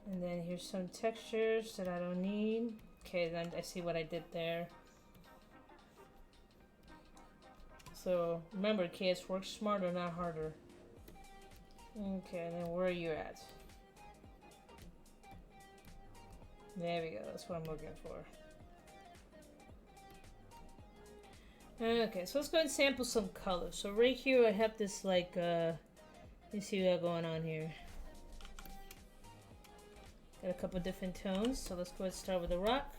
And then here's some textures that I don't need. Okay, then I see what I did there. So remember, kids, work smarter, not harder. Okay, and then where are you at? There we go, that's what I'm looking for. Okay, so let's go ahead and sample some colors. So right here I have this like, let me see what I got going on here. Got a couple different tones, so let's go ahead and start with the rock.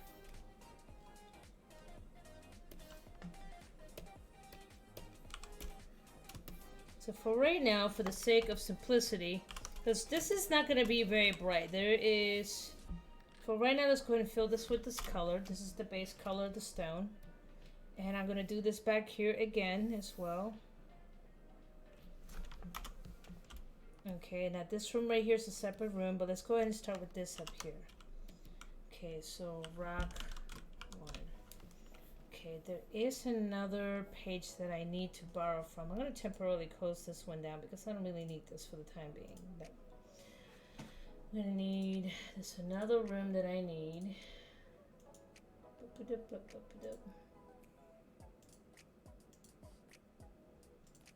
So for right now, for the sake of simplicity, because this is not going to be very bright, there is, for right now, let's go ahead and fill this with this color. This is the base color of the stone. And I'm gonna do this back here again as well. Okay, now this room right here is a separate room, but let's go ahead and start with this up here. Okay, so rock 1. Okay, there is another page that I need to borrow from. I'm going to temporarily close this one down because I don't really need this for the time being. No. I'm going to need this another room that I need.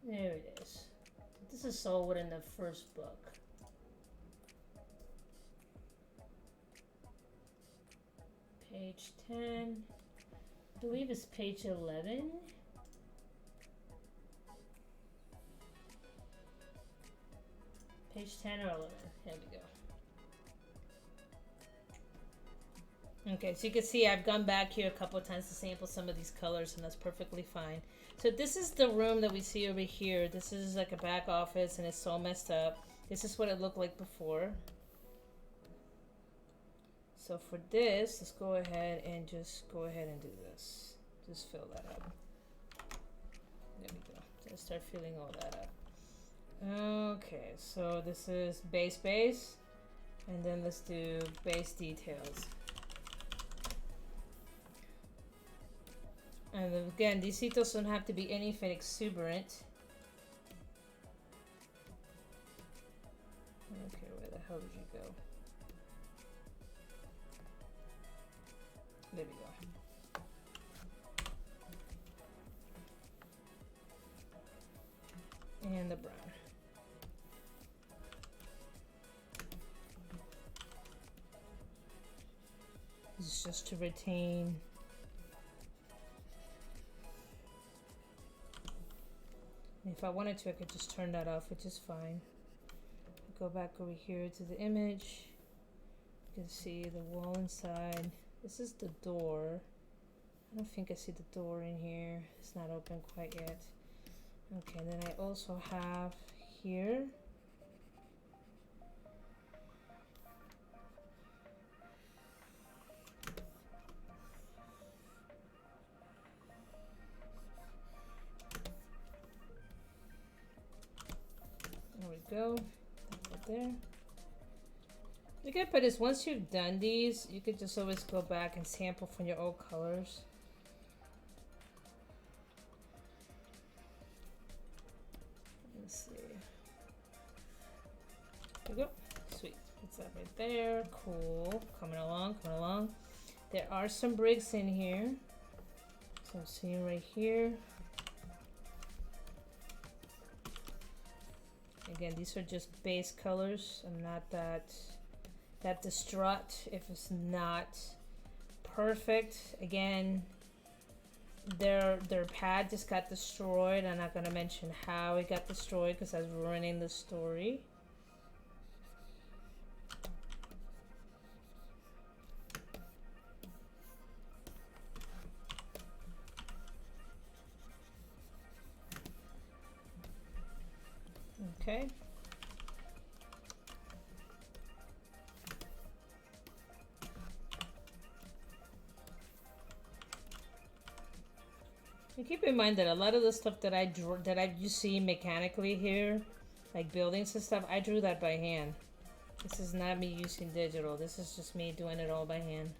There it is. This is all within the first book. Page 10. I believe it's page 11. Page 10 or 11. There we go. Okay, so you can see I've gone back here a couple of times to sample some of these colors, and that's perfectly fine. So this is the room that we see over here. This is like a back office, and it's so messed up. This is what it looked like before. So for this, let's go ahead and just go ahead and do this. Just fill that up. There we go. Just start filling all that up. Okay, so this is base, and then let's do base details. And again, these details don't have to be anything exuberant. Okay, where the hell did you go? There we go. And the brown. This is just to retain. If I wanted to, I could just turn that off, which is fine. Go back over here to the image. You can see the wall inside. This is the door. I don't think I see the door in here. It's not open quite yet. Okay, then I also have here. There we go. Right there. The good part is once you've done these, you could just always go back and sample from your old colors. Let's see. There we go. Sweet. It's that right there. Cool. Coming along, coming along. There are some bricks in here. So I'm seeing right here. Again, these are just base colors. I'm not that distraught if it's not perfect. Again, their pad just got destroyed. I'm not gonna mention how it got destroyed because I was ruining the story. Okay. And keep in mind that a lot of the stuff that I drew, you see mechanically here, like buildings and stuff, I drew that by hand. This is not me using digital. This is just me doing it all by hand.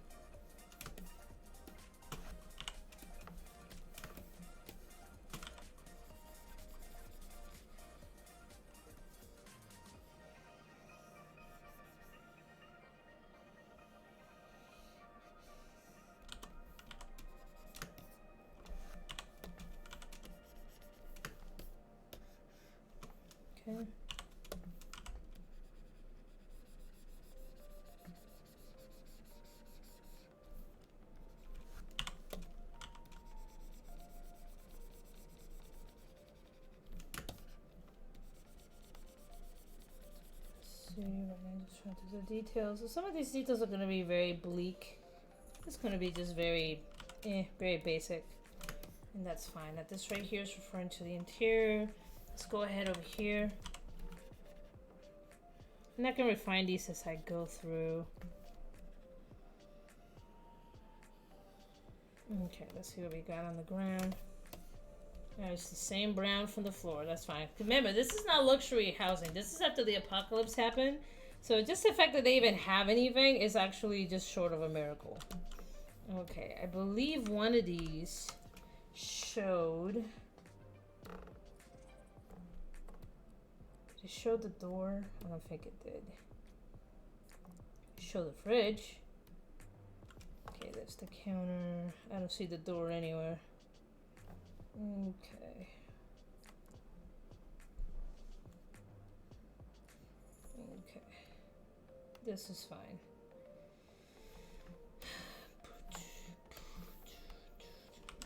Okay. See, I'm just trying to do the details. So some of these details are going to be very bleak. It's going to be just very basic. And that's fine. Now this right here is referring to the interior. Let's go ahead over here. And I can refine these as I go through. Okay, let's see what we got on the ground. It's the same brown from the floor. That's fine. Remember, this is not luxury housing. This is after the apocalypse happened. So just the fact that they even have anything is actually just short of a miracle. Okay, I believe one of these showed... It showed the door. I don't think it did. Show the fridge. Okay, that's the counter. I don't see the door anywhere. Okay. Okay. This is fine.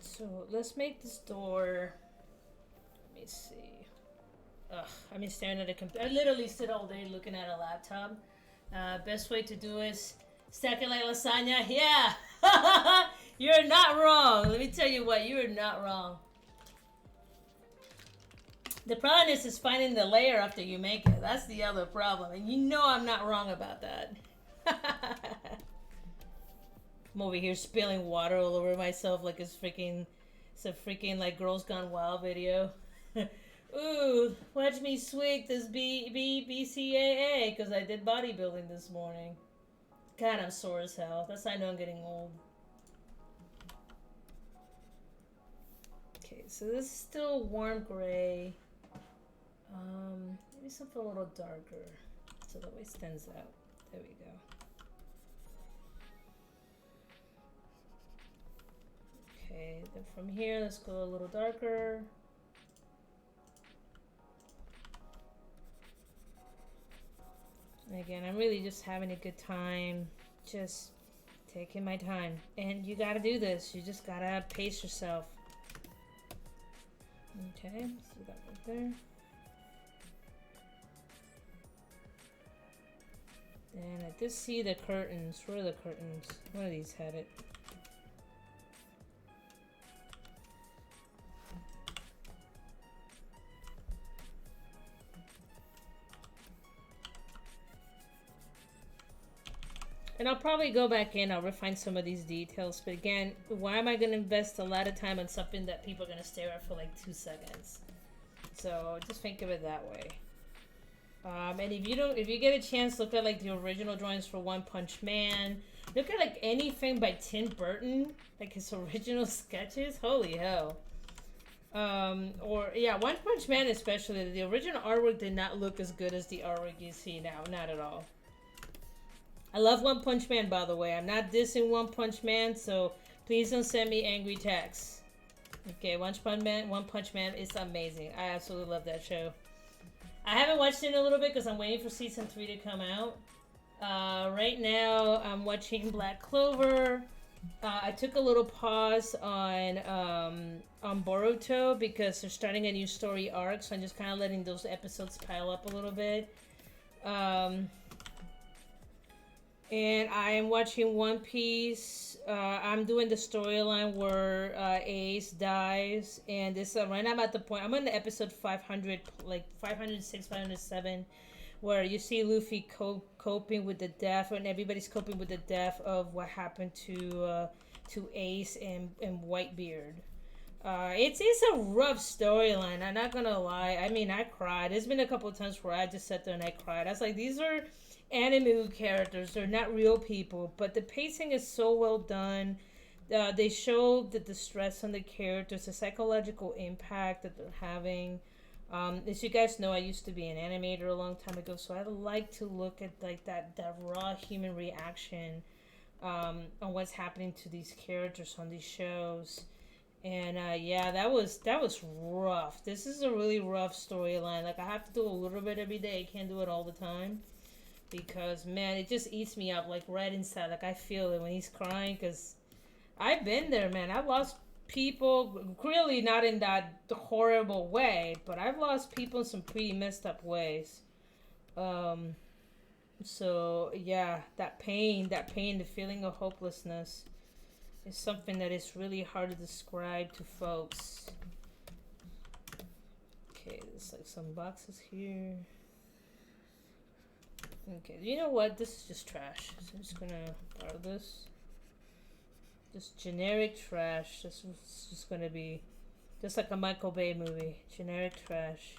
So let's make this door. Let me see. Ugh, I've been staring at a computer. I literally sit all day looking at a laptop. Best way to do is stack it like lasagna. Yeah! You're not wrong. Let me tell you what, you are not wrong. The problem is finding the layer after you make it. That's the other problem. And you know I'm not wrong about that. I'm over here spilling water all over myself like it's a freaking like Girls Gone Wild video. Ooh, watch me swig this BCAA because I did bodybuilding this morning. God, I'm sore as hell. That's how I know I'm getting old. Okay, so this is still warm gray. Maybe something a little darker so that way it stands out. There we go. Okay, then from here, let's go a little darker. And again, I'm really just having a good time, just taking my time. And you gotta do this. You just gotta pace yourself. Okay, so that right there. And I did see the curtains. Where are the curtains? One of these had it. And I'll probably go back in, I'll refine some of these details. But again, why am I going to invest a lot of time on something that people are going to stare at for like 2 seconds? So just think of it that way. And if you get a chance, look at like the original drawings for One Punch Man. Look at like anything by Tim Burton, like his original sketches. Holy hell. Or yeah, One Punch Man especially. The original artwork did not look as good as the artwork you see now. Not at all. I love One Punch Man, by the way. I'm not dissing One Punch Man, so please don't send me angry texts. Okay, One Punch Man is amazing. I absolutely love that show. I haven't watched it in a little bit because I'm waiting for season 3 to come out. Right now, I'm watching Black Clover. I took a little pause on Boruto because they're starting a new story arc, so I'm just kind of letting those episodes pile up a little bit. And I am watching One Piece. I'm doing the storyline where Ace dies. And this right now I'm at the point, I'm on the episode 500, like 506, 507, where you see Luffy coping with the death, and everybody's coping with the death of what happened to Ace and Whitebeard. It's a rough storyline. I'm not gonna lie. I mean, I cried. There's been a couple of times where I just sat there and I cried. I was like, these are anime characters. They're not real people. But the pacing is so well done. They show the distress on the characters, the psychological impact that they're having. As you guys know, I used to be an animator a long time ago, so I like to look at like that raw human reaction on what's happening to these characters on these shows. And yeah, that was rough. This is a really rough storyline. Like I have to do a little bit every day. I can't do it all the time because man, it just eats me up like right inside. Like I feel it when he's crying because I've been there, man. I've lost people, really not in that horrible way, but I've lost people in some pretty messed up ways. So yeah, that pain, the feeling of hopelessness is something that is really hard to describe to folks. Okay, there's like some boxes here. Okay, you know what? This is just trash. So I'm just gonna borrow this. Just generic trash. This is just gonna be just like a Michael Bay movie. Generic trash.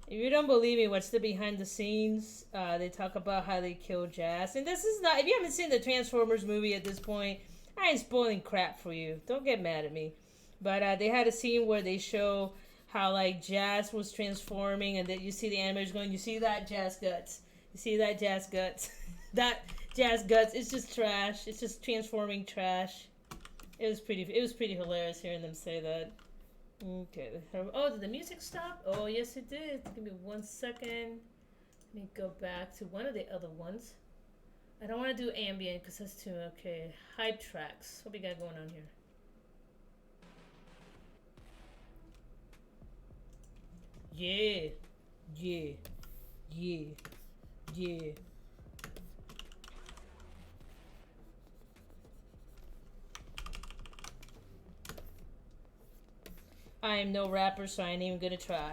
If you don't believe me, watch the behind the scenes. They talk about how they kill Jazz. And this is not... If you haven't seen the Transformers movie at this point, I ain't spoiling crap for you. Don't get mad at me. But they had a scene where they show how, like, Jazz was transforming. And that you see the animators going, you see that, Jazz guts? You see that, Jazz guts? That Jazz guts. It's just trash. It's just transforming trash. It was pretty hilarious hearing them say that. Okay. Oh, did the music stop? Oh, yes, it did. Give me 1 second. Let me go back to one of the other ones. I don't want to do ambient because that's too... Okay. Hype tracks. What we got going on here? Yeah. Yeah. Yeah. Yeah. I am no rapper, so I ain't even gonna try.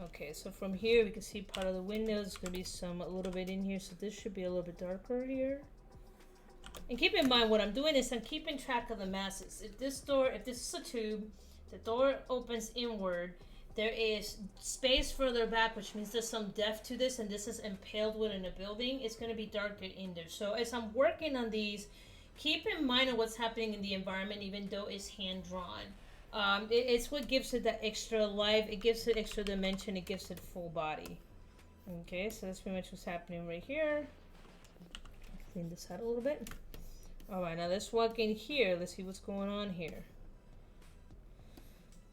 Okay, so from here we can see part of the windows. There's gonna be a little bit in here, so this should be a little bit darker here. And keep in mind, what I'm doing is I'm keeping track of the masses. If this is a tube, the door opens inward. There is space further back, which means there's some depth to this, and this is impaled within a building. It's gonna be darker in there. So as I'm working on these, keep in mind of what's happening in the environment, even though it's hand-drawn. It's what gives it that extra life. It gives it extra dimension. It gives it full body. Okay, so that's pretty much what's happening right here. Clean this out a little bit. Alright, now let's walk in here. Let's see what's going on here.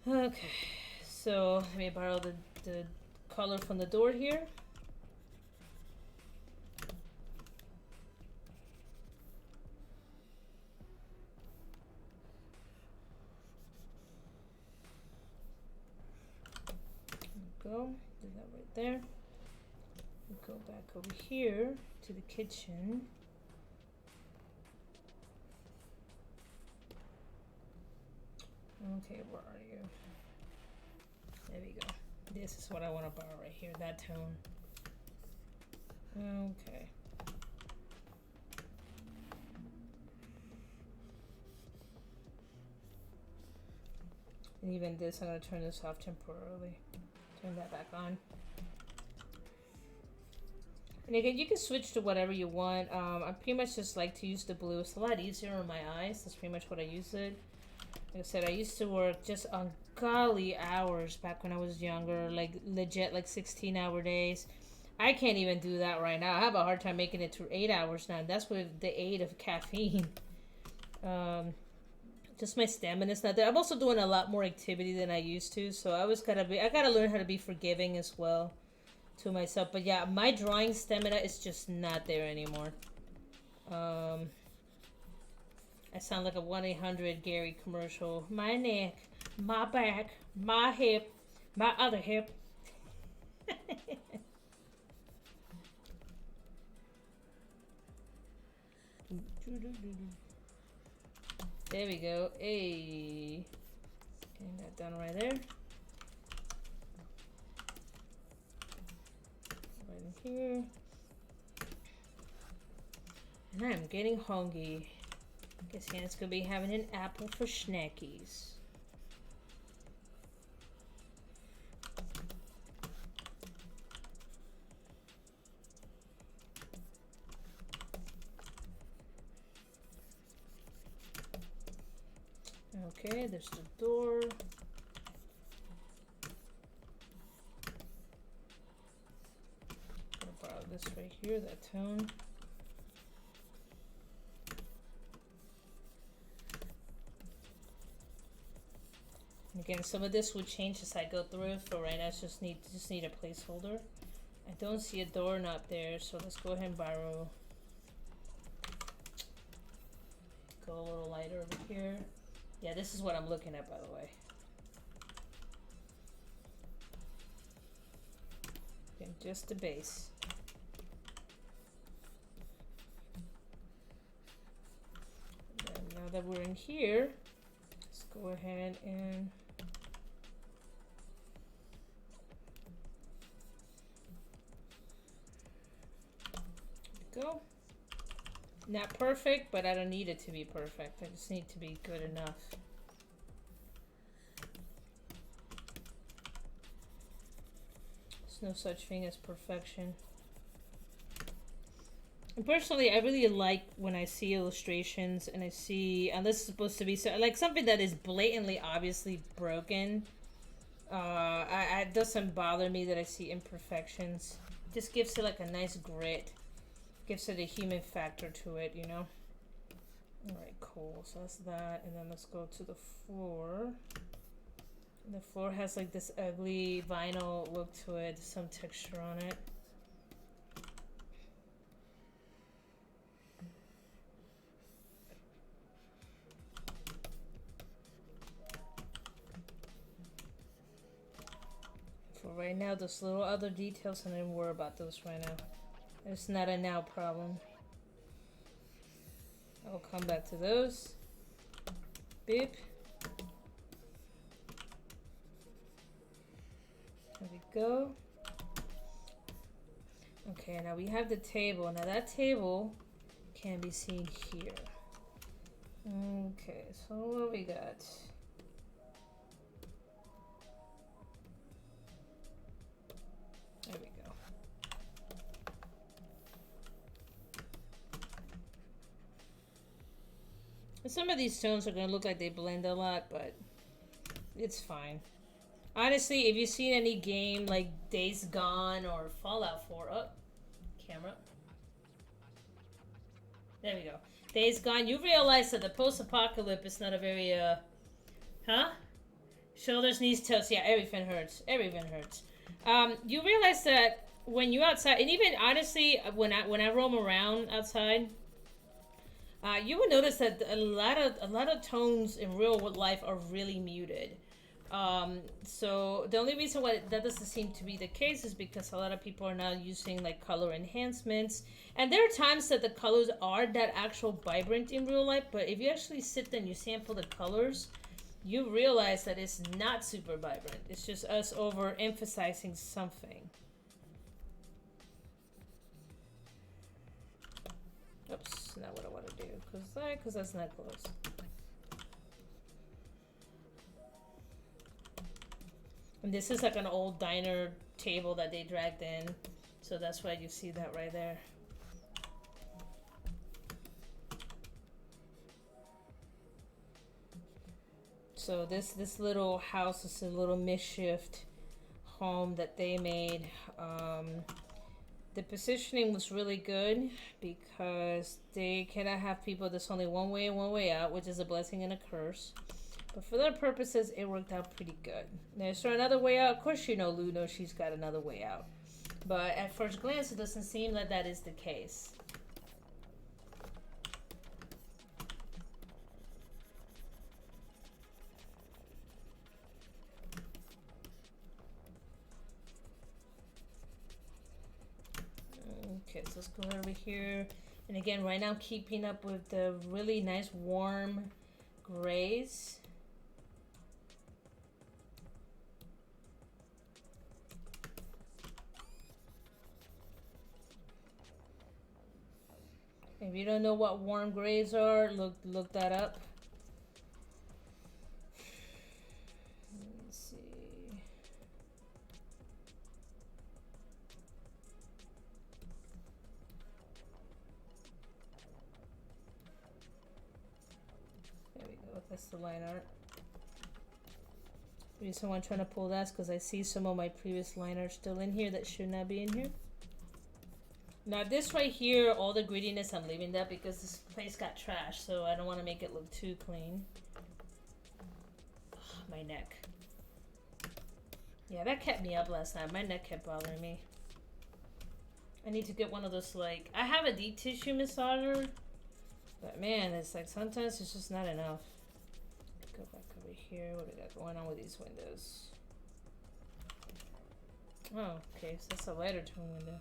Okay, so let me borrow the color from the door here. Go, do that right there. We go back over here to the kitchen. Okay, where are you? There we go. This is what I want to borrow right here, that tone. Okay. And even this, I'm going to turn this off temporarily. Turn that back on. And again, you can switch to whatever you want. I pretty much just like to use the blue. It's a lot easier on my eyes. That's pretty much what I use it. Like I said, I used to work just ungodly hours back when I was younger. Like legit, like 16-hour days. I can't even do that right now. I have a hard time making it through 8 hours now. And that's with the aid of caffeine. Just my stamina's not there. I'm also doing a lot more activity than I used to, so I gotta learn how to be forgiving as well to myself. But yeah, my drawing stamina is just not there anymore. I sound like a 1-800 Gary commercial. My neck, my back, my hip, my other hip. There we go. Hey. Getting that done right there. Right in here. And I'm getting hungry. Guess Hannah's gonna be having an apple for snackies. Okay, there's the door. Gonna borrow this right here, that tone. And again, some of this will change as I go through. For right now, I just need a placeholder. I don't see a doorknob there, so let's go ahead and borrow. Go a little lighter over here. Yeah, this is what I'm looking at, by the way. Okay, just the base. And now that we're in here, let's go ahead and go. Not perfect, but I don't need it to be perfect. I just need to be good enough. There's no such thing as perfection. And personally, I really like when I see illustrations and I see, and this is supposed to be so, like something that is blatantly, obviously broken. It doesn't bother me that I see imperfections. Just gives it like a nice grit. Gives it a human factor to it, you know? Alright, cool. So that's that. And then let's go to the floor. And the floor has like this ugly vinyl look to it. Some texture on it. For right now, those little other details, I don't worry about those right now. It's not a now problem. I'll come back to those. Beep. There we go. Okay, now we have the table. Now that table can be seen here. Okay, so what we got? There we go. And some of these stones are going to look like they blend a lot, but it's fine. Honestly, if you've seen any game like Days Gone or Fallout 4, oh, camera. There we go. Days Gone, you realize that the post-apocalypse is not a very, huh? Shoulders, knees, toes. Yeah, everything hurts. Everything hurts. You realize that when you're outside, and even honestly, when I roam around outside, you will notice that a lot of tones in real life are really muted. So the only reason why that doesn't seem to be the case is because a lot of people are now using like color enhancements, and there are times that the colors are that actual vibrant in real life. But if you actually sit there and you sample the colors, you realize that it's not super vibrant. It's just us overemphasizing something. Oops, not what I want to do, because that's not close. And this is like an old diner table that they dragged in, so that's why you see that right there. So this little house is a little makeshift home that they made. The positioning was really good because they cannot have people that's only one way in, one way out, which is a blessing and a curse. But for their purposes, it worked out pretty good. Now, is there another way out? Of course, you know Lou knows she's got another way out. But at first glance, it doesn't seem that that is the case. Okay, so let's go over here. And again, right now I'm keeping up with the really nice warm grays. If you don't know what warm grays are, look that up. Let's see. There we go. That's the line art. The reason why I'm trying to pull that is because I see some of my previous line art still in here that should not be in here. Now this right here, all the grittiness, I'm leaving that because this place got trashed, so I don't want to make it look too clean. Ugh, my neck. Yeah, that kept me up last night. My neck kept bothering me. I need to get one of those, like, I have a deep tissue massager, but man, it's like sometimes it's just not enough. Go back over here. What do we got going on with these windows? Oh, okay, so that's a lighter tone window.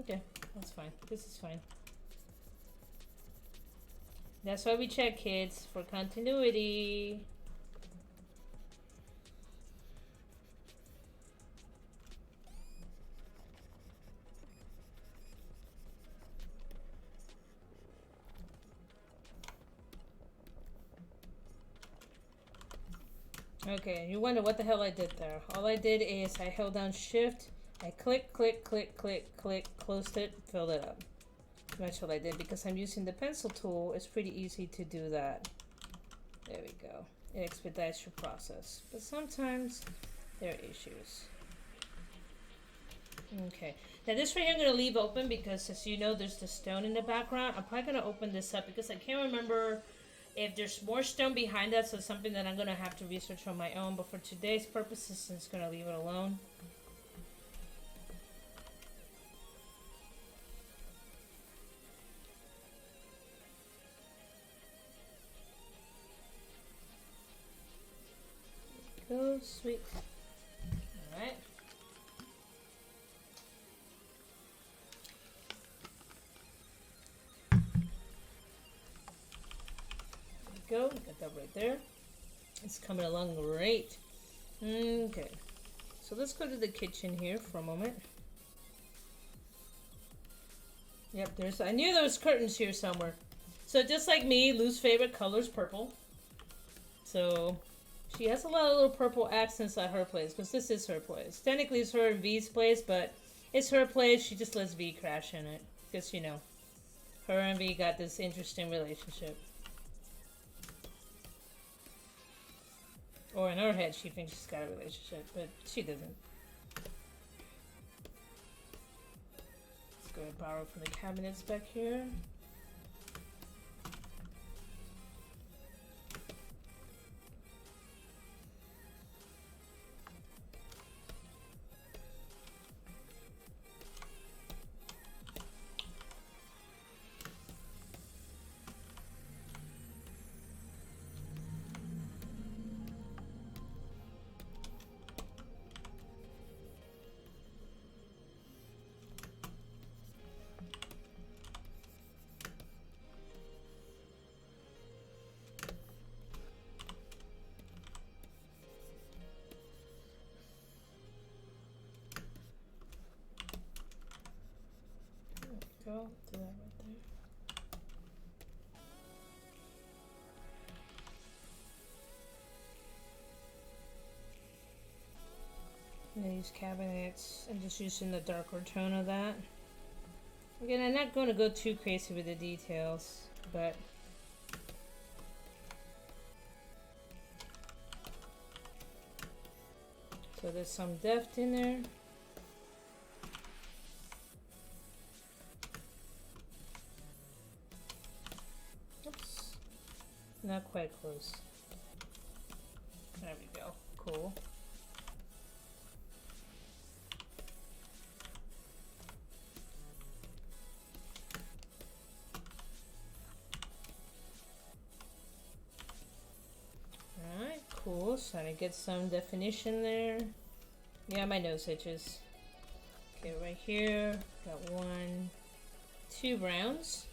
Okay, that's fine. This is fine. That's why we check, kids, for continuity. Okay, you wonder what the hell I did there. All I did is I held down shift, I click, closed it, filled it up. That's what I did because I'm using the pencil tool. It's pretty easy to do that. There we go. It expedites your process. But sometimes there are issues. Okay. Now this right here I'm going to leave open because as you know there's the stone in the background. I'm probably going to open this up because I can't remember if there's more stone behind that. So it's something that I'm going to have to research on my own. But for today's purposes, I'm just going to leave it alone. Oh, sweet. Alright. There we go. Got that right there. It's coming along great. Okay. So let's go to the kitchen here for a moment. Yep, I knew there was curtains here somewhere. So just like me, Lou's favorite color is purple. So she has a lot of little purple accents at her place, because this is her place. Technically it's her and V's place, but it's her place. She just lets V crash in it. Because, you know, her and V got this interesting relationship. Or in her head, she thinks she's got a relationship, but she doesn't. Let's go and borrow from the cabinets back here. Go do that right there. These cabinets, I'm just using the darker tone of that. Again, I'm not going to go too crazy with the details, but so there's some depth in there. Oops, not quite close. There we go. Cool. Alright, cool. So I get some definition there. Yeah, my nose itches. Okay, right here, got 1, 2 browns.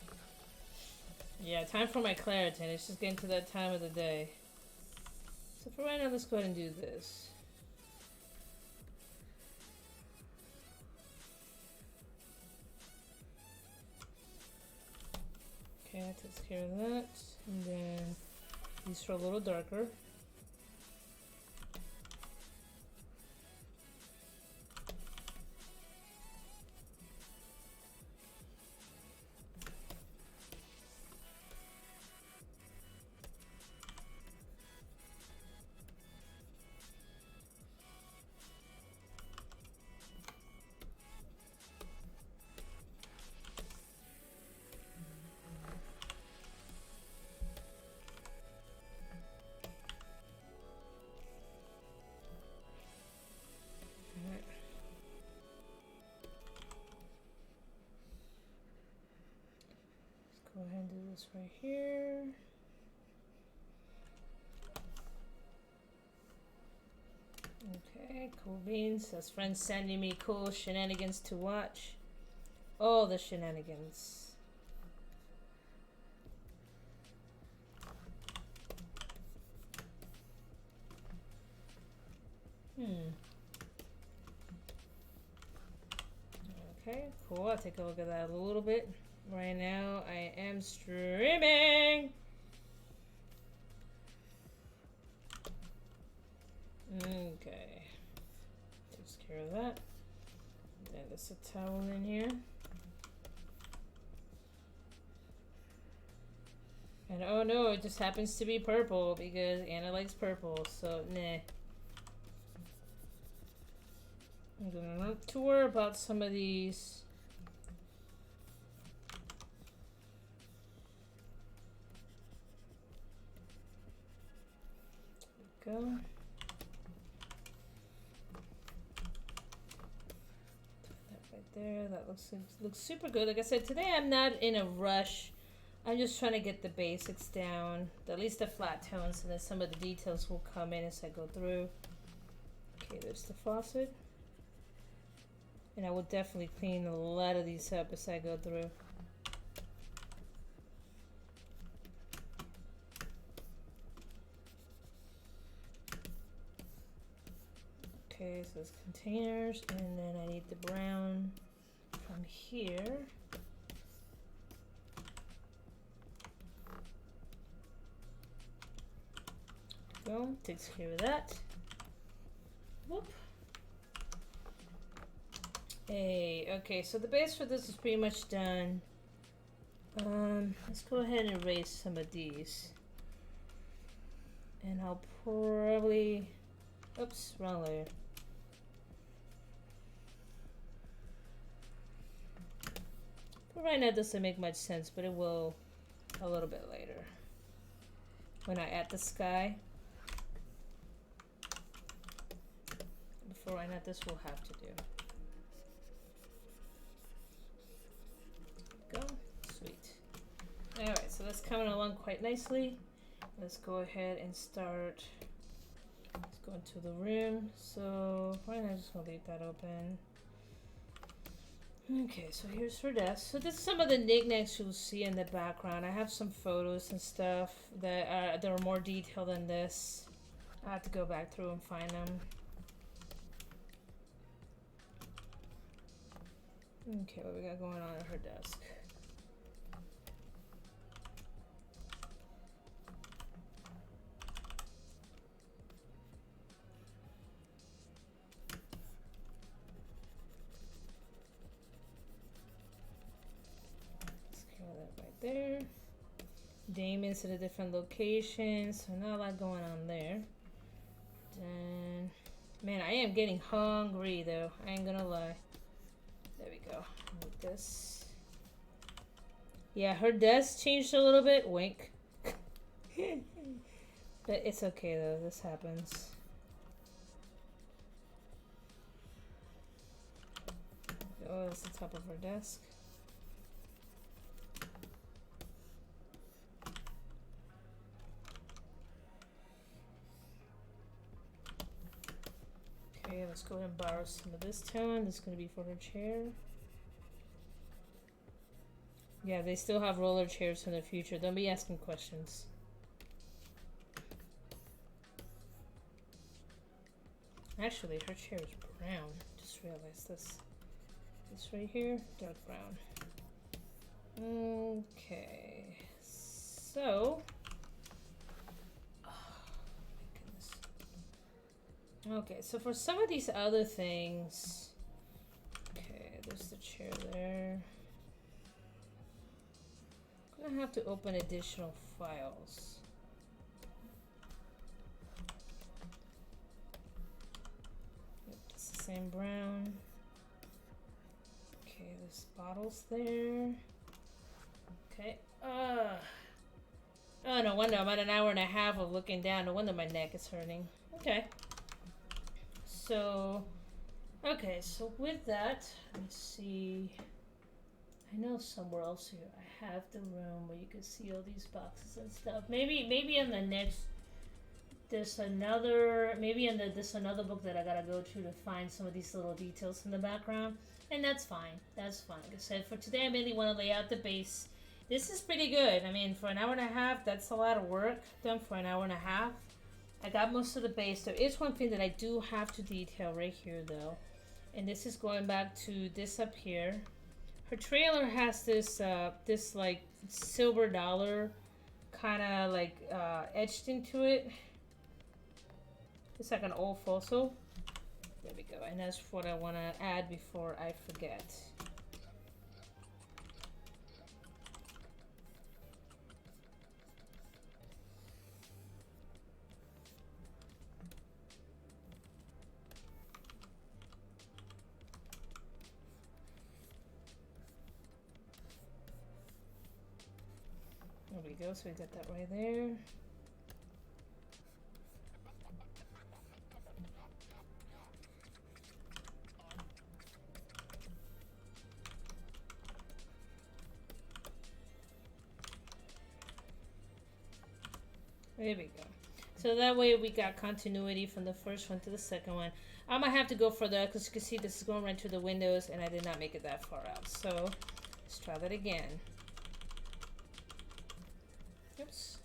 Yeah, time for my Claritin. It's just getting to that time of the day. So for right now, let's go ahead and do this. Okay, that takes care of that. And then these are a little darker. Go ahead and do this right here. Okay, cool beans. That's friends sending me cool shenanigans to watch. All the shenanigans. Okay, cool. I'll take a look at that a little bit. Right now, I am streaming. Okay. Takes care of that. Then there's a towel in here. And oh no, it just happens to be purple because Anna likes purple, so nah. I'm not too worried about some of these. There we go. That right there. That looks super good. Like I said, today I'm not in a rush. I'm just trying to get the basics down, at least the flat tones, and then some of the details will come in as I go through. Okay, there's the faucet. And I will definitely clean a lot of these up as I go through. Okay, so it's containers, and then I need the brown from here. Go, takes care of that. Whoop. Hey, okay, so the base for this is pretty much done. Let's go ahead and erase some of these. And I'll probably, oops, wrong layer. But right now it doesn't make much sense, but it will a little bit later. When I add the sky. Before I add this, we'll have to do. Go. Sweet. Alright, so that's coming along quite nicely. Let's go ahead and start. Let's go into the room. So right now I'm just gonna leave that open. Okay, so here's her desk. So this is some of the knickknacks you'll see in the background. I have some photos and stuff that are more detailed than this. I have to go back through and find them. Okay, what we got going on at her desk? There. Damon's at a different location, so not a lot going on there. Then, man, I am getting hungry though. I ain't gonna lie. There we go. Like this. Yeah, her desk changed a little bit. Wink. But it's okay though. This happens. Oh, that's the top of her desk. Okay, let's go ahead and borrow some of this tone. This is going to be for her chair. Yeah, they still have roller chairs in the future. Don't be asking questions. Actually, her chair is brown. Just realized this. This right here, dark brown. Okay, so... Okay, so for some of these other things, okay, there's the chair there. I'm gonna have to open additional files. Yep, it's the same brown. Okay, there's bottles there. Okay, oh, no wonder I'm at an hour and a half of looking down. No wonder my neck is hurting. Okay. So, okay, so with that, let me see. I know somewhere else here I have the room where you can see all these boxes and stuff. Maybe in the next, there's another, maybe in this another book that I gotta go to find some of these little details in the background. And that's fine, that's fine. Like I said, for today I mainly want to lay out the base. This is pretty good. I mean, for an hour and a half, that's a lot of work done for an hour and a half. I got most of the base. There is one thing that I do have to detail right here though. And this is going back to this up here. Her trailer has this this like silver dollar kind of like etched into it. It's like an old fossil. There we go. And that's what I want to add before I forget. There we go. So we got that right there. There we go. So that way we got continuity from the first one to the second one. I might have to go further because you can see this is going right to the windows and I did not make it that far out. So let's try that again. Oops.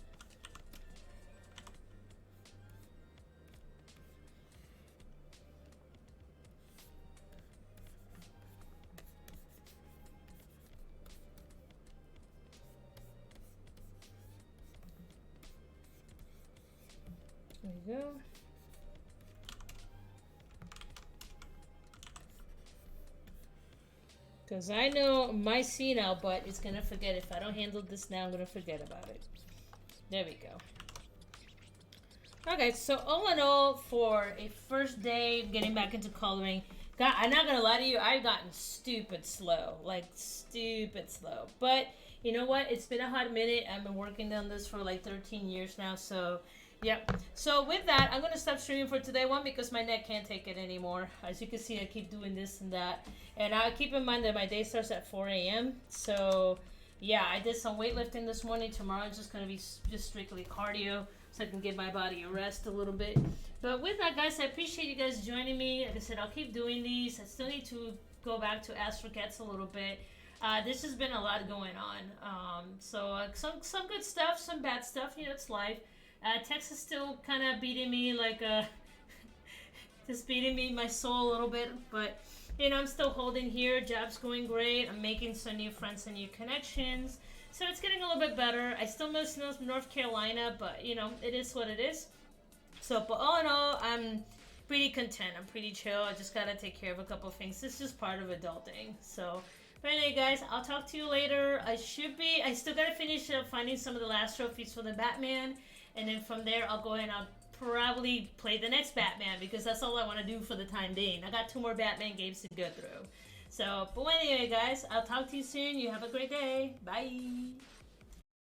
There you go. Because I know my senile butt is going to forget. If I don't handle this now, I'm going to forget about it. There we go. Okay, so all in all, for a first day getting back into coloring, God, I'm not going to lie to you, I've gotten stupid slow. Like, stupid slow. But, you know what? It's been a hot minute. I've been working on this for like 13 years now, so... Yep. So with that, I'm going to stop streaming for today. One, because my neck can't take it anymore. As you can see, I keep doing this and that. And I keep in mind that my day starts at 4 a.m. So, yeah, I did some weightlifting this morning. Tomorrow it's just going to be just strictly cardio so I can give my body a rest a little bit. But with that, guys, I appreciate you guys joining me. Like I said, I'll keep doing these. I still need to go back to Ask Forgets a little bit. This has been a lot going on. Some good stuff, some bad stuff. You know, it's life. Texas still kind of beating me, like, just beating me, my soul a little bit, but, you know, I'm still holding here. Job's going great. I'm making some new friends and new connections, so it's getting a little bit better. I still miss North Carolina, but, you know, it is what it is. So, but all in all, I'm pretty content. I'm pretty chill. I just gotta take care of a couple of things. It's just part of adulting, so... But anyway, guys, I'll talk to you later. I still gotta finish finding some of the last trophies for the Batman. And then from there, I'll go ahead and I'll probably play the next Batman because that's all I want to do for the time being. I got 2 more Batman games to go through. So, but anyway, guys, I'll talk to you soon. You have a great day. Bye.